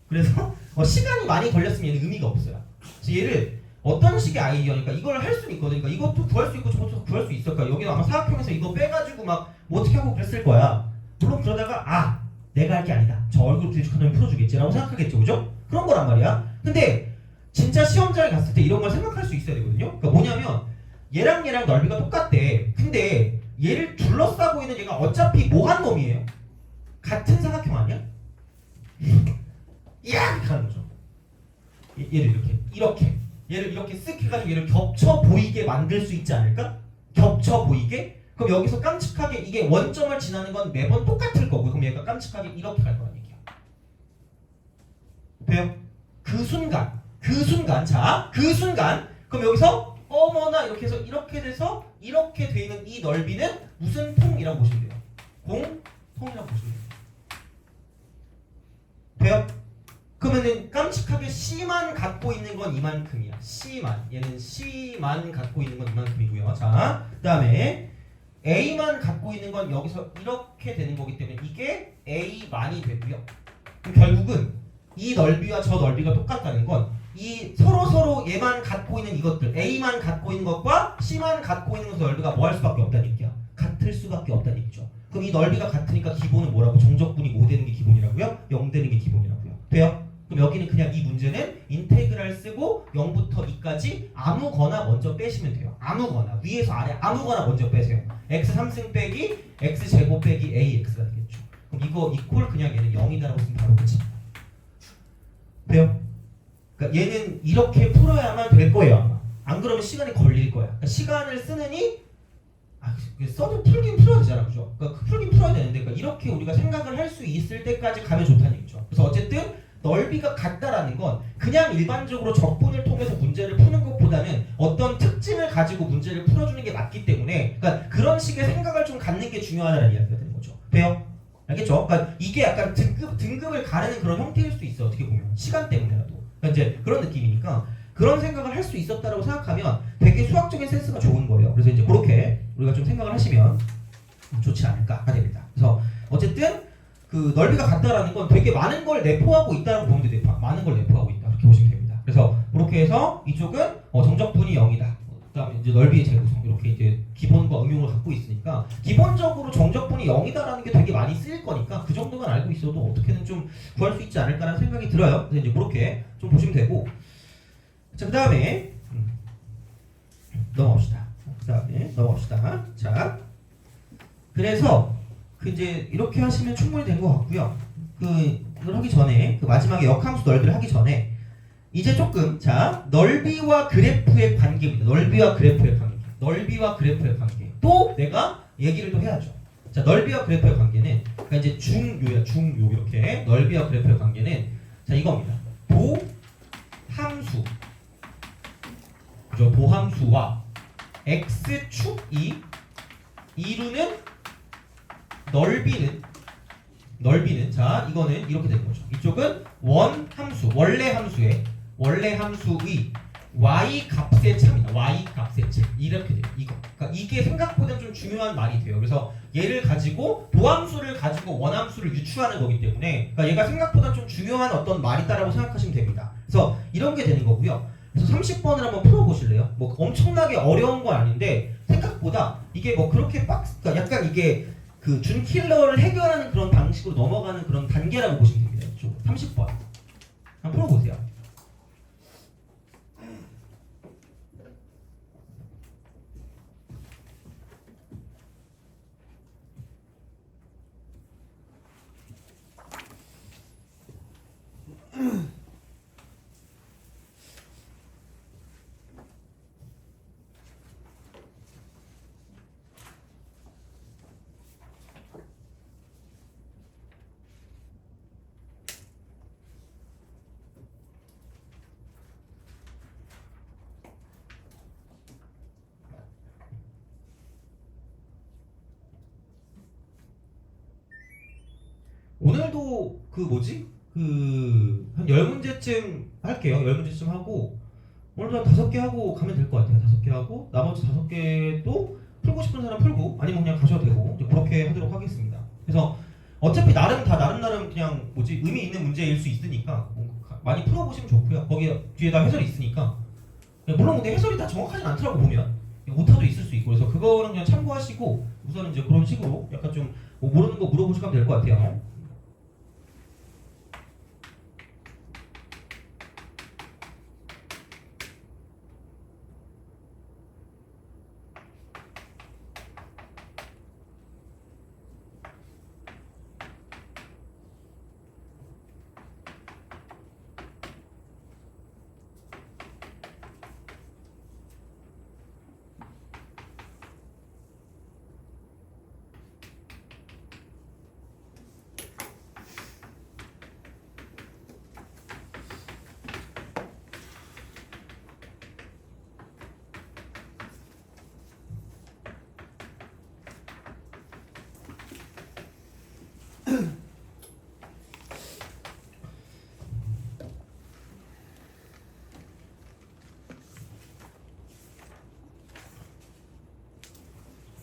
그래서 시간이 많이 걸렸으면 얘는 의미가 없어요. 그래서 얘를 어떤 식의 아이디어니까 이걸 할 수는 있거든요. 그러니까 이것도 구할 수 있고 저것도 구할 수 있을 거야. 여기는 아마 사각형에서 이거 빼가지고 막 뭐 어떻게 하고 그랬을 거야. 물론 그러다가 내가 할 게 아니다. 저 얼굴 길쭉한 놈이 풀어주겠지라고 생각하겠죠, 그죠? 그런 거란 말이야. 근데 진짜 시험장에 갔을 때 이런 걸 생각할 수 있어야 되거든요. 그러니까 뭐냐면 얘랑 넓이가 똑같대. 근데 얘를 둘러싸고 있는 얘가 어차피 뭐한 놈이에요? 같은 사각형 아니야? 이야! 이렇게 하는 거죠. 얘를 얘를 이렇게 쓱 해가지고 얘를 겹쳐 보이게 만들 수 있지 않을까? 겹쳐 보이게? 그럼 여기서 깜찍하게 이게 원점을 지나는 건 매번 똑같을 거고 그럼 얘가 깜찍하게 이렇게 갈 거란 얘기야. 돼요? 그 순간 자, 그 순간 그럼 여기서 어머나 이렇게 해서 이렇게 돼서 이렇게 돼 있는 이 넓이는 무슨 통이라고 보시면 돼요? 공통이라고 보시면 돼요? 그러면은 깜찍하게 C만 갖고 있는 건 이만큼이야. 얘는 C만 갖고 있는 건 이만큼이고요. 자, 그 다음에 A만 갖고 있는 건 여기서 이렇게 되는 거기 때문에 이게 A만이 되고요. 그럼 결국은 이 넓이와 저 넓이가 똑같다는 건 이 서로 얘만 갖고 있는 이것들 A만 갖고 있는 것과 C만 갖고 있는 것의 넓이가 뭐 할 수밖에 없다는 얘기야. 같을 수밖에 없다는 얘기죠. 그럼 이 넓이가 같으니까 기본은 뭐라고? 정적분이 5 되는 게 기본이라고요? 0 되는 게 기본이라고요. 돼요? 그럼 여기는 그냥 이 문제는 인테그랄 쓰고 0부터 2까지 아무거나 먼저 빼시면 돼요. 아무거나 위에서 아래 아무거나 먼저 빼세요. x 3승 빼기 x 제곱 빼기 ax가 되겠죠. 그럼 이거 이퀄 그냥 얘는 0이다라고 쓰면 바로 끝입니다. 돼요? 그러니까 얘는 이렇게 풀어야만 될 거예요 아마. 안 그러면 시간이 걸릴 거야. 그러니까 시간을 쓰느니 써도 풀긴 풀어야 되잖아, 그죠? 그러니까 풀긴 풀어야 되는데 그러니까 이렇게 우리가 생각을 할 수 있을 때까지 가면 좋다는 얘기죠. 그래서 어쨌든 넓이가 같다라는 건 그냥 일반적으로 적분을 통해서 문제를 푸는 것보다는 어떤 특징을 가지고 문제를 풀어주는 게 맞기 때문에 그러니까 그런 식의 생각을 좀 갖는 게 중요하다는 이야기가 되는 거죠. 돼요? 알겠죠? 그러니까 이게 약간 등급을 가르는 그런 형태일 수 있어. 어떻게 보면 시간 때문에라도. 그러니까 이제 그런 느낌이니까 그런 생각을 할 수 있었다라고 생각하면 되게 수학적인 센스가 좋은 거예요. 그래서 이제 그렇게 우리가 좀 생각을 하시면 좋지 않을까가 됩니다. 그래서 어쨌든 그 넓이가 같다라는 건 되게 많은 걸 내포하고 있다라고 보면 돼요. 많은 걸 내포하고 있다 이렇게 보시면 됩니다. 그래서 그렇게 해서 이쪽은 정적분이 0이다. 그다음에 이제 넓이의 재구성 이렇게 이제 기본과 응용을 갖고 있으니까 기본적으로 정적분이 0이다라는 게 되게 많이 쓰일 거니까 그 정도만 알고 있어도 어떻게든 좀 구할 수 있지 않을까라는 생각이 들어요. 그래서 이제 그렇게 좀 보시면 되고 자 그다음에 넘어갑시다. 그다음에 넘어갑시다. 자 그래서 그 이제 이렇게 하시면 충분히 된 것 같고요. 그걸 하기 전에 그 마지막에 역함수 넓이를 하기 전에 이제 조금 자 넓이와 그래프의 관계입니다. 넓이와 그래프의 관계. 넓이와 그래프의 관계. 또 내가 얘기를 또 해야죠. 자 넓이와 그래프의 관계는 그러니까 이제 중요야 중요 이렇게 넓이와 그래프의 관계는 자 이겁니다. 도함수 그죠? 도함수와 x축이 이루는 넓이는 자 이거는 이렇게 되는 거죠. 이쪽은 원함수 원래 함수의 y 값의 차입니다. y 값의 차 이렇게 돼요. 이거 그러니까 이게 생각보다 좀 중요한 말이 돼요. 그래서 얘를 가지고 도함수를 가지고 원함수를 유추하는 거기 때문에 그러니까 얘가 생각보다 좀 중요한 어떤 말이다라고 생각하시면 됩니다. 그래서 이런 게 되는 거고요. 그래서 30번을 한번 풀어보실래요? 뭐 엄청나게 어려운 건 아닌데 생각보다 이게 뭐 그렇게 그러니까 약간 이게 그 준킬러를 해결하는 그런 방식으로 넘어가는 그런 단계라고 보시면 됩니다. 이쪽 30번 한번 풀어보세요. 오늘도 그 뭐지? 그 한 10문제쯤 할게요. 10문제쯤 하고 오늘도 한 5개 하고 가면 될 것 같아요. 5개 하고 나머지 5개도 풀고 싶은 사람 풀고 아니면 그냥 가셔도 되고 이제 그렇게 하도록 하겠습니다. 그래서 어차피 나름 다 나름 그냥 뭐지 의미 있는 문제일 수 있으니까 많이 풀어보시면 좋고요. 거기 뒤에다 해설이 있으니까 물론 근데 해설이 다 정확하진 않더라고 보면 오타도 있을 수 있고 그래서 그거는 그냥 참고하시고 우선은 이제 그런 식으로 약간 좀뭐 모르는 거 물어보시면 될 것 같아요.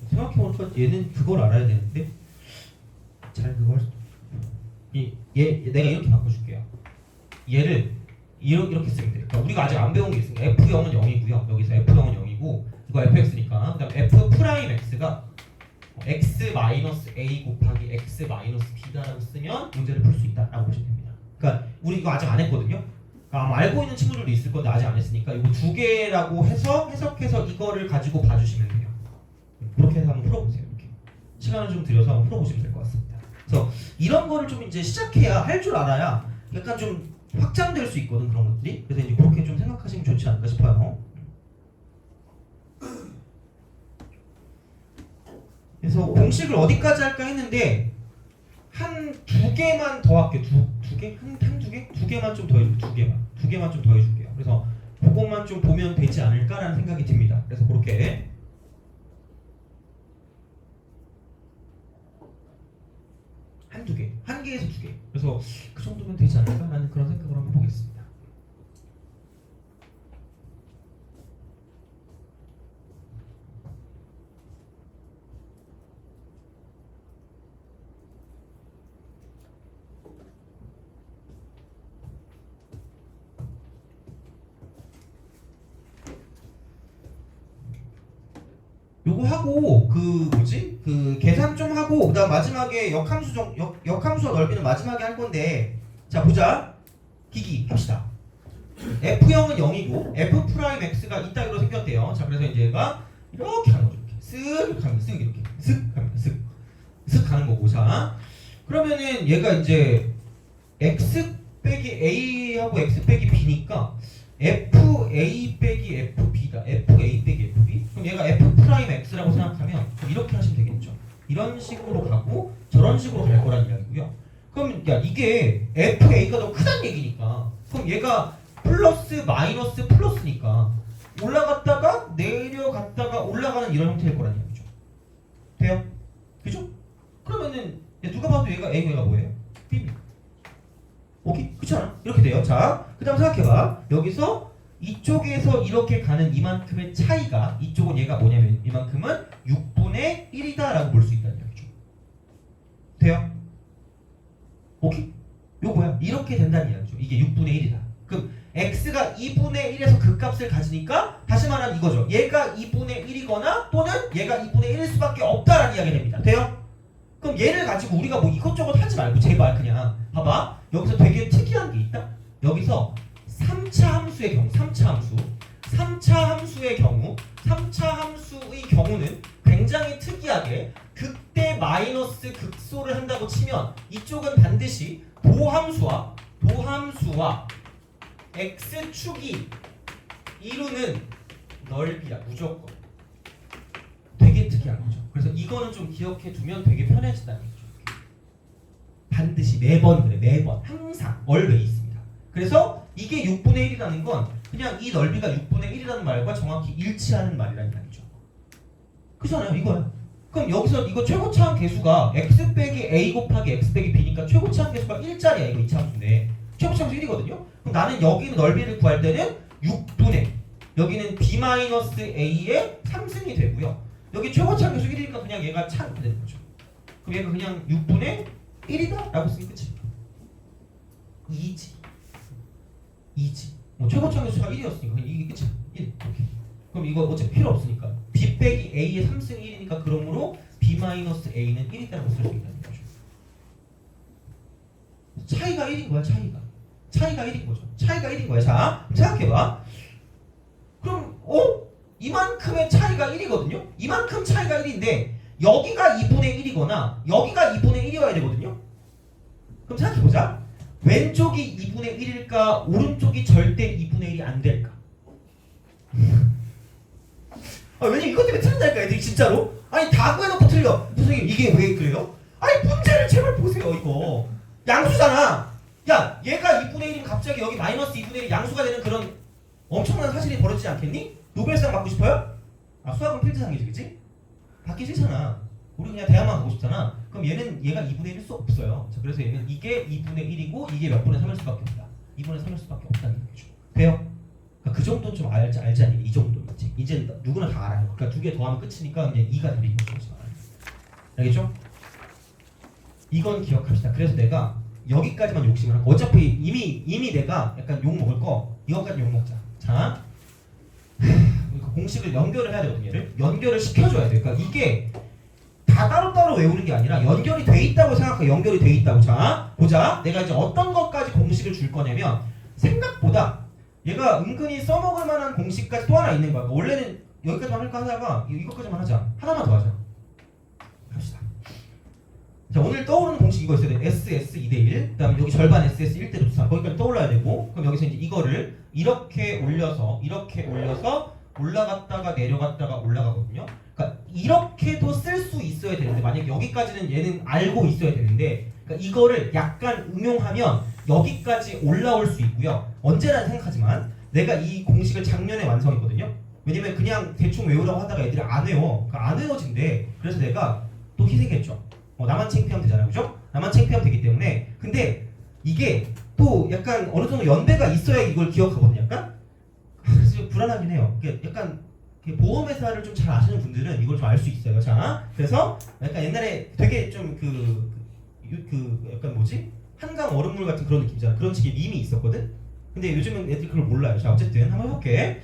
생각해보니까 얘는 그걸 알아야 되는데 잘 그걸 얘 내가 이렇게 바꿔줄게요. 얘를 이렇게 쓰면 돼요. 그러니까 우리가 아직 안 배운 게 있으니까 F0은 0이고요. 여기서 F0은 0이고 이거 fx니까 그다음 F 프라임 x가 x 마이너스 a 곱하기 x 마이너스 b다라고 쓰면 문제를 풀 수 있다라고 보시면 됩니다. 그러니까 우리 이거 아직 안 했거든요. 그러니까 아마 알고 있는 친구들도 있을 건데 아직 안 했으니까 이거 두 개라고 해서 해석해서 이거를 가지고 봐주시면 돼요. 그렇게 해서 한번 풀어보세요. 이렇게 시간을 좀 들여서 한번 풀어보시면 될 것 같습니다. 그래서 이런 거를 좀 이제 시작해야 할 줄 알아야 약간 좀 확장될 수 있거든 그런 것들이. 그래서 이제 그렇게 좀 생각하시면 좋지 않을까 싶어요. 그래서 공식을 어디까지 할까 했는데 한 두 개만 더 할게요. 두 개? 한두 개? 두 개만 좀 더 해줄게요. 두 개만 좀 더 해줄게요. 그래서 그것만 좀 보면 되지 않을까라는 생각이 듭니다. 그래서 그렇게 한두 개, 한 개에서 두 개. 그래서 그 정도면 되지 않을까라는 그런 생각을 한번 보겠습니다. 요거 하고 그 뭐지? 그 계산 좀 하고 그다음 마지막에 역함수와 넓이는 마지막에 할 건데 자 보자. 기기 합시다. F형은 0이고 F 프라임 X가 이따위로 생겼대요. 자 그래서 이제 얘가 이렇게 가는 거죠. 이렇게 쓱 이렇게 가면 쓱 이렇게 쓱 가면 쓱 가는 거고 자 그러면은 얘가 이제 X 빼기 A하고 X 빼기 B니까 FA 빼기 FB다. FA 빼기 FB. 그럼 얘가 F 프라임 X라고 생각하면 이렇게 하시면 되겠죠. 이런 식으로 가고 저런 식으로 갈 거란 이야기고요. 그럼 야 이게 FA가 더 크다는 얘기니까 그럼 얘가 플러스 마이너스 플러스니까 올라갔다가 내려갔다가 올라가는 이런 형태일 거란 얘기죠. 돼요? 그죠? 그러면은 누가 봐도 얘가 A고 얘가 뭐예요? B입니다. 오케이? 그렇지 않아? 이렇게 돼요. 자, 그 다음 생각해봐. 여기서 이쪽에서 이렇게 가는 이만큼의 차이가 이쪽은 얘가 뭐냐면 이만큼은 6분의 1이다 라고 볼 수 있다는 얘기죠. 돼요? 오케이? 요거야. 이렇게 된다는 이야기죠. 이게 6분의 1이다. 그럼 x가 2분의 1에서 그 값을 가지니까 다시 말하면 이거죠. 얘가 2분의 1이거나 또는 얘가 2분의 1일 수밖에 없다라는 이야기가 됩니다. 돼요? 그럼 얘를 가지고 우리가 뭐 이것저것 하지 말고 제발 그냥 봐봐. 여기서 되게 특이한 게 있다. 여기서 3차 함수의 경우 3차 함수의 경우는 굉장히 특이하게 극대 마이너스 극소를 한다고 치면 이쪽은 반드시 도함수와 x축이 이루는 넓이야. 무조건. 되게 특이한 거죠. 그래서 이거는 좀 기억해 두면 되게 편해진다는 거죠. 반드시 매번 그래. 매번 항상 always 있습니다. 그래서 이게 6분의 1이라는 건 그냥 이 넓이가 6분의 1이라는 말과 정확히 일치하는 말이라는 말이죠. 그렇잖아요. 이거야. 그럼 여기서 이거 최고차항 계수가 x 빼기 a 곱하기 x 빼기 b니까 최고차항 계수가 1짜리야. 이거 이차함수인데 최고차항 계수 1이거든요. 그럼 나는 여기 넓이를 구할 때는 6분의 여기는 b-a의 3승이 되고요. 여기 최고차항 계수 1이니까 그냥 얘가 차가 되는 거죠. 그럼 얘가 그냥 6분의 1이다 라고 쓰면 끝입니다. 2지. 뭐 최고차항 계수가 1이었으니까 그냥 이게 끝이야. 1. 오케이. 그럼 이거 어차피 필요 없으니까 b 빼기 a의 3승 1이니까 그러므로 b-a는 1이다라고 쓸 수 있다는 거죠. 차이가 1인 거야. 차이가 1인 거죠. 차이가 1인 거야. 자, 생각해봐. 그럼 이만큼의 차이가 1이거든요. 이만큼 차이가 1인데 여기가 2분의 1이거나 여기가 2분의 1이어야 되거든요. 그럼 생각해보자. 왼쪽이 2분의 1일까 오른쪽이 절대 2분의 1이 안 될까? 왜냐면 이것 때문에 틀린다니까 애들이 진짜로. 아니 다 구해놓고 틀려. 선생님 이게 왜 그래요? 아니 문제를 제발 보세요. 이거 양수잖아. 야 얘가 2분의 1이면 갑자기 여기 마이너스 2분의 1이 양수가 되는 그런 엄청난 사실이 벌어지지 않겠니? 노벨상 받고 싶어요? 수학은 필드상이지 그치? 받기 싫잖아. 우리 그냥 대학만 가고 싶잖아. 그럼 얘가 2분의 1일 수 없어요. 자, 그래서 얘는 이게 2분의 1이고 이게 몇 분의 3일 수밖에 없다. 2분의 3일 수밖에 없다는 얘기죠. 돼요? 그러니까 그 정도는 좀 알지 않니? 이 정도는 이제 누구나 다 알아요. 그러니까 두 개 더하면 끝이니까 이제 2가 되는 거죠. 알겠죠? 이건 기억합시다. 그래서 내가 여기까지만 욕심을 하고 어차피 이미 내가 약간 욕 먹을 거 이것까지 욕 먹자. 자, 공식을 연결을 해야 되거든요. 얘를 연결을 시켜줘야 돼. 그러니까 이게 다 따로따로 외우는 게 아니라 연결이 돼 있다고 생각해. 연결이 돼 있다고. 자, 보자. 내가 이제 어떤 것까지 공식을 줄 거냐면 생각보다 얘가 은근히 써먹을 만한 공식까지 또 하나 있는 거야. 그러니까 원래는 여기까지만 할까 하다가 이것까지만 하자. 하나만 더 하자. 합시다. 자, 오늘 떠오르는 공식 이거 있어야 돼. SS 2대1. 그 다음에 여기 절반 SS 1대 4. 거기까지 떠올라야 되고 그럼 여기서 이제 이거를 이렇게 올려서 올라갔다가 내려갔다가 올라가거든요. 그러니까 이렇게도 쓸 수 있어야 되는데 만약에 여기까지는 얘는 알고 있어야 되는데 그러니까 이거를 약간 응용하면 여기까지 올라올 수 있고요. 언제나 생각하지만 내가 이 공식을 작년에 완성했거든요. 왜냐면 그냥 대충 외우라고 하다가 애들이 안 외워. 그러니까 안 외워진대. 그래서 내가 또 희생했죠. 나만 창피하면 되잖아요. 그죠? 나만 창피하면 되기 때문에. 근데 이게 또 약간 어느 정도 연배가 있어야 이걸 기억하거든요. 약간? 그래서 불안하긴 해요. 약간 보험회사를 좀 잘 아시는 분들은 이걸 좀 알 수 있어요. 자, 그래서 약간 옛날에 되게 좀 약간 뭐지? 한강 얼음물 같은 그런 느낌이잖아. 그런 식의 밈이 있었거든? 근데 요즘은 애들이 그걸 몰라요. 자, 어쨌든 한번 해볼게.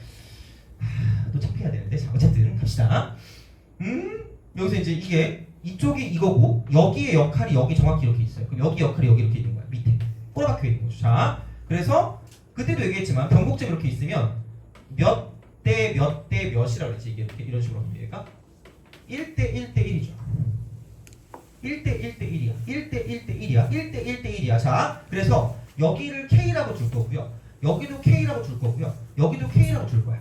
또 창피해야 되는데. 자, 어쨌든 갑시다. 여기서 이제 이게 이쪽이 이거고 여기의 역할이 여기 정확히 이렇게 있어요. 그럼 여기 역할이 여기 이렇게 있는 거야. 밑에 꼬라박혀 있는 거죠. 자, 그래서 그때도 얘기했지만 변곡점 이렇게 있으면 몇 대 몇 대 몇이라고 그랬지. 이게 이렇게 이런 식으로 하면 얘가 1대 1대 1이죠. 1대 1대 1이야. 1대 1대 1이야. 1대 1대 1이야. 자, 그래서 여기를 K라고 줄 거고요. 여기도 K라고 줄 거고요. 여기도 K라고 줄 거야.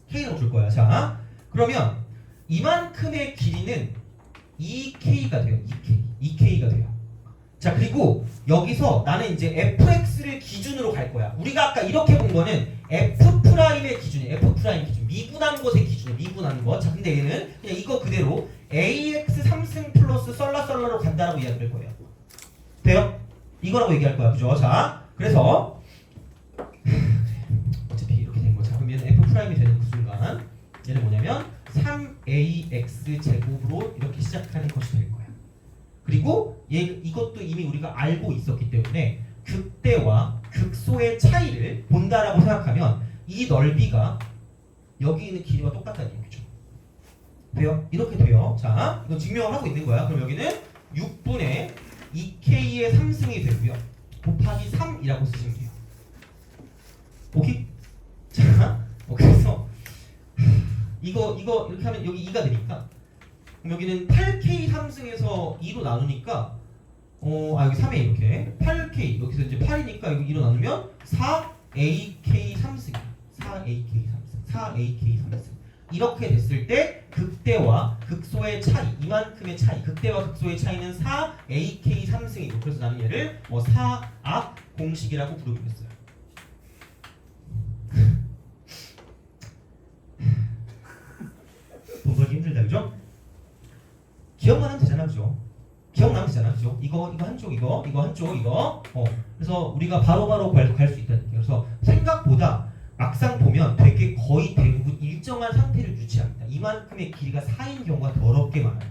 K라고 줄 거야. 자, 그러면 이만큼의 길이는 2K가 돼요. 2K가 돼요. 자, 그리고 여기서 나는 이제 fx를 기준으로 갈 거야. 우리가 아까 이렇게 본 거는 f'의 기준이에요. f' 기준. 미분한 것의 기준이에요. 미분하는 것. 자, 근데 얘는 그냥 이거 그대로 ax 3승 플러스 썰라썰라로 간다라고 이야기할 거예요. 돼요? 이거라고 얘기할 거야. 그죠? 자, 그래서 어차피 이렇게 된 거. 자, 그럼 얘는 f'이 되는 그 순간 얘는 뭐냐면 3ax 제곱으로 이렇게 시작하는 것이 될 거야. 그리고 이것도 이미 우리가 알고 있었기 때문에 극대와 극소의 차이를 본다라고 생각하면 이 넓이가 여기 있는 길이와 똑같다는 얘기죠. 돼요? 이렇게 돼요. 자, 이건 증명을 하고 있는 거야. 그럼 여기는 6분의 2K의 3승이 되고요. 곱하기 3이라고 쓰시면 돼요. 오케이? 자, 그래서 이거 이렇게 하면 여기 2가 되니까 그럼 여기는 8K 3승에서 2로 나누니까 여기 3에 이렇게 8K 여기서 이제 8이니까 여기 2로 나누면 4AK 3승 4AK 3승 이렇게 됐을 때 극대와 극소의 차이 이만큼의 차이 극대와 극소의 차이는 4AK 3승이고 그래서 나는 얘를 사악 공식이라고 부르기로 했어요. 돈 벌기 힘들다 그죠? 기억만 하면 되잖아, 그죠? 기억나면 되잖아, 그죠? 이거 한쪽, 이거 한쪽, 이거. 그래서 우리가 바로바로 갈 수 있다는 얘기예요. 그래서 생각보다 막상 보면 되게 거의 대부분 일정한 상태를 유지합니다. 이만큼의 길이가 4인 경우가 더럽게 많아요.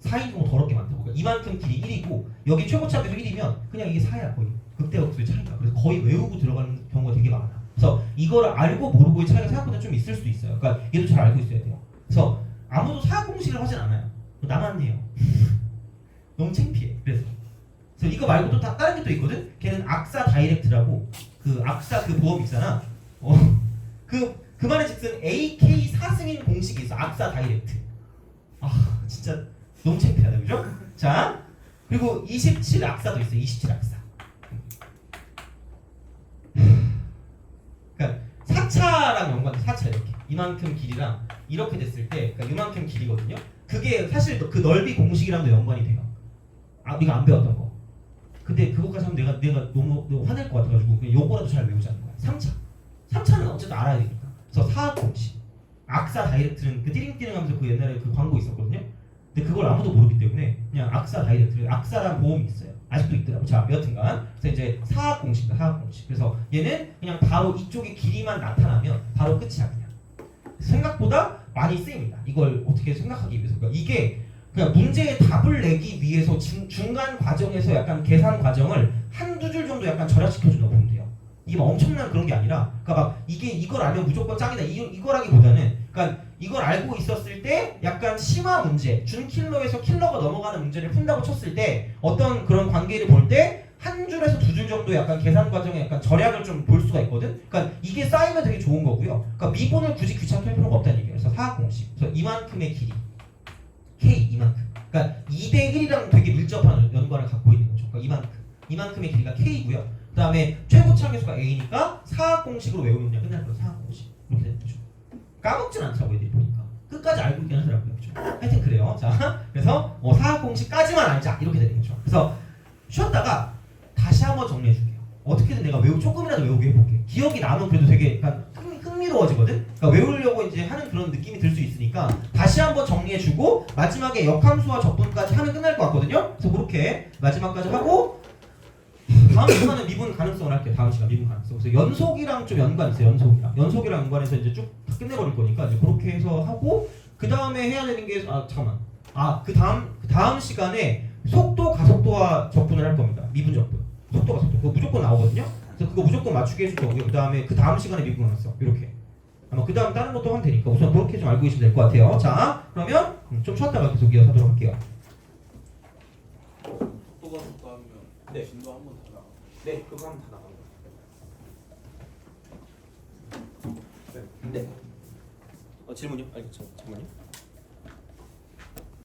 4인 경우 더럽게 많다고. 그러니까 이만큼 길이 1이고 여기 최고차에서 1이면 그냥 이게 4야 거의. 극대와 극소의 차이가. 그래서 거의 외우고 들어가는 경우가 되게 많아. 그래서 이거를 알고 모르고의 차이가 생각보다 좀 있을 수도 있어요. 그러니까 얘도 잘 알고 있어야 돼요. 그래서 아무도 사약 공식을 하진 않아요. 나만 해요. 너무 창피해. 그래서 이거 말고도 다른 게 또 있거든. 걔는 악사 다이렉트라고 그 악사 그 보험 있잖아. 그 말의 즉슨 AK 4승인 공식이 있어. 악사 다이렉트. 아 진짜 너무 창피하다 그죠? 자 그리고 27 악사도 있어. 27 악사. 그러니까 4차랑 연관돼. 4차 이렇게 이만큼 길이랑 이렇게 됐을 때 그러니까 이만큼 길이거든요. 그게 사실 그 넓이 공식이랑도 연관이 돼요. 네가 안 배웠던 거. 근데 그거까지 하면 내가 너무 화낼 것 같아가지고 그냥 요거라도 잘 외우지 않는 거야. 3차는 어쨌든 알아야 되니까. 그래서 사학 공식. 악사 다이렉트는 그 띠링띠링하면서 그 옛날에 그 광고 있었거든요. 근데 그걸 아무도 모르기 때문에 그냥 악사 다이렉트. 악사라는 보험이 있어요. 아직도 있더라고. 자, 여튼간 그래서 이제 사학 공식이다. 사학 공식. 그래서 얘는 그냥 바로 이쪽의 길이만 나타나면 바로 끝이야 그냥. 생각보다 많이 쓰입니다. 이걸 어떻게 생각하기 위해서. 그러니까 이게 그냥 문제의 답을 내기 위해서 중간 과정에서 약간 계산 과정을 한두 줄 정도 약간 절약시켜준다고 보면 돼요. 이게 막 엄청난 그런 게 아니라, 그러니까 막 이걸 알면 무조건 짱이다 이거라기보다는, 그러니까 이걸 알고 있었을 때 약간 심화 문제, 준킬러에서 킬러가 넘어가는 문제를 푼다고 쳤을 때 어떤 그런 관계를 볼 때 한 줄에서 두 줄 정도 약간 계산 과정에 약간 절약을 좀 볼 수가 있거든. 그러니까 이게 쌓이면 되게 좋은 거고요. 그러니까 미분을 굳이 귀찮게 할 필요가 없다는 얘기예요. 그래서 사학 공식. 그래서 이만큼의 길이 K 이만큼. 그러니까 2대 1이랑 되게 밀접한 연관을 갖고 있는 거죠. 그러니까 이만큼의 길이가 K고요. 그다음에 최고차 계수가 A니까 사학 공식으로 외우면 그냥 끝날 거예요. 사학 공식. 이렇게 되는 거죠. 까먹진 않다고 애들이 보니까. 끝까지 알고 있긴 하더라고요. 그렇죠? 하여튼 그래요. 자, 그래서 사학 공식까지만 알자 이렇게 되는 거죠. 그래서 쉬었다가 다시 한번 정리해 줄게요. 어떻게든 내가 조금이라도 외우게 해볼게. 기억이 나면 그래도 되게 약간 흥미로워지거든? 그러니까 외우려고 이제 하는 그런 느낌이 들 수 있으니까 다시 한번 정리해주고 마지막에 역함수와 적분까지 하면 끝날 것 같거든요? 그래서 그렇게 마지막까지 하고 다음 시간은 미분 가능성을 할게요. 다음 시간 미분 가능성. 그래서 연속이랑 좀 연관 있어요. 연속이랑 연관해서 이제 쭉 끝내버릴 거니까 이제 그렇게 해서 하고 그 다음에 해야 되는 게 잠깐만. 그 다음 시간에 속도 가속도와 적분을 할 겁니다. 미분 적분. 속도 가속도 그거 무조건 나오거든요. 그래서 그거 무조건 맞추게 해줄 거고요. 그 다음에 그 다음 시간에 미분 가능성 이렇게. 아마 그 다음 다른 것도 하면 되니까 우선 그렇게 좀 알고 계시면 될 것 같아요. 자, 그러면 좀 쉬었다가 계속 이어서 하도록 할게요. 속도가 속도하면 네. 진도 한 번 더 나가. 네, 그거 하면 다 나가는 거예요. 네. 질문요? 아니, 잠깐만요.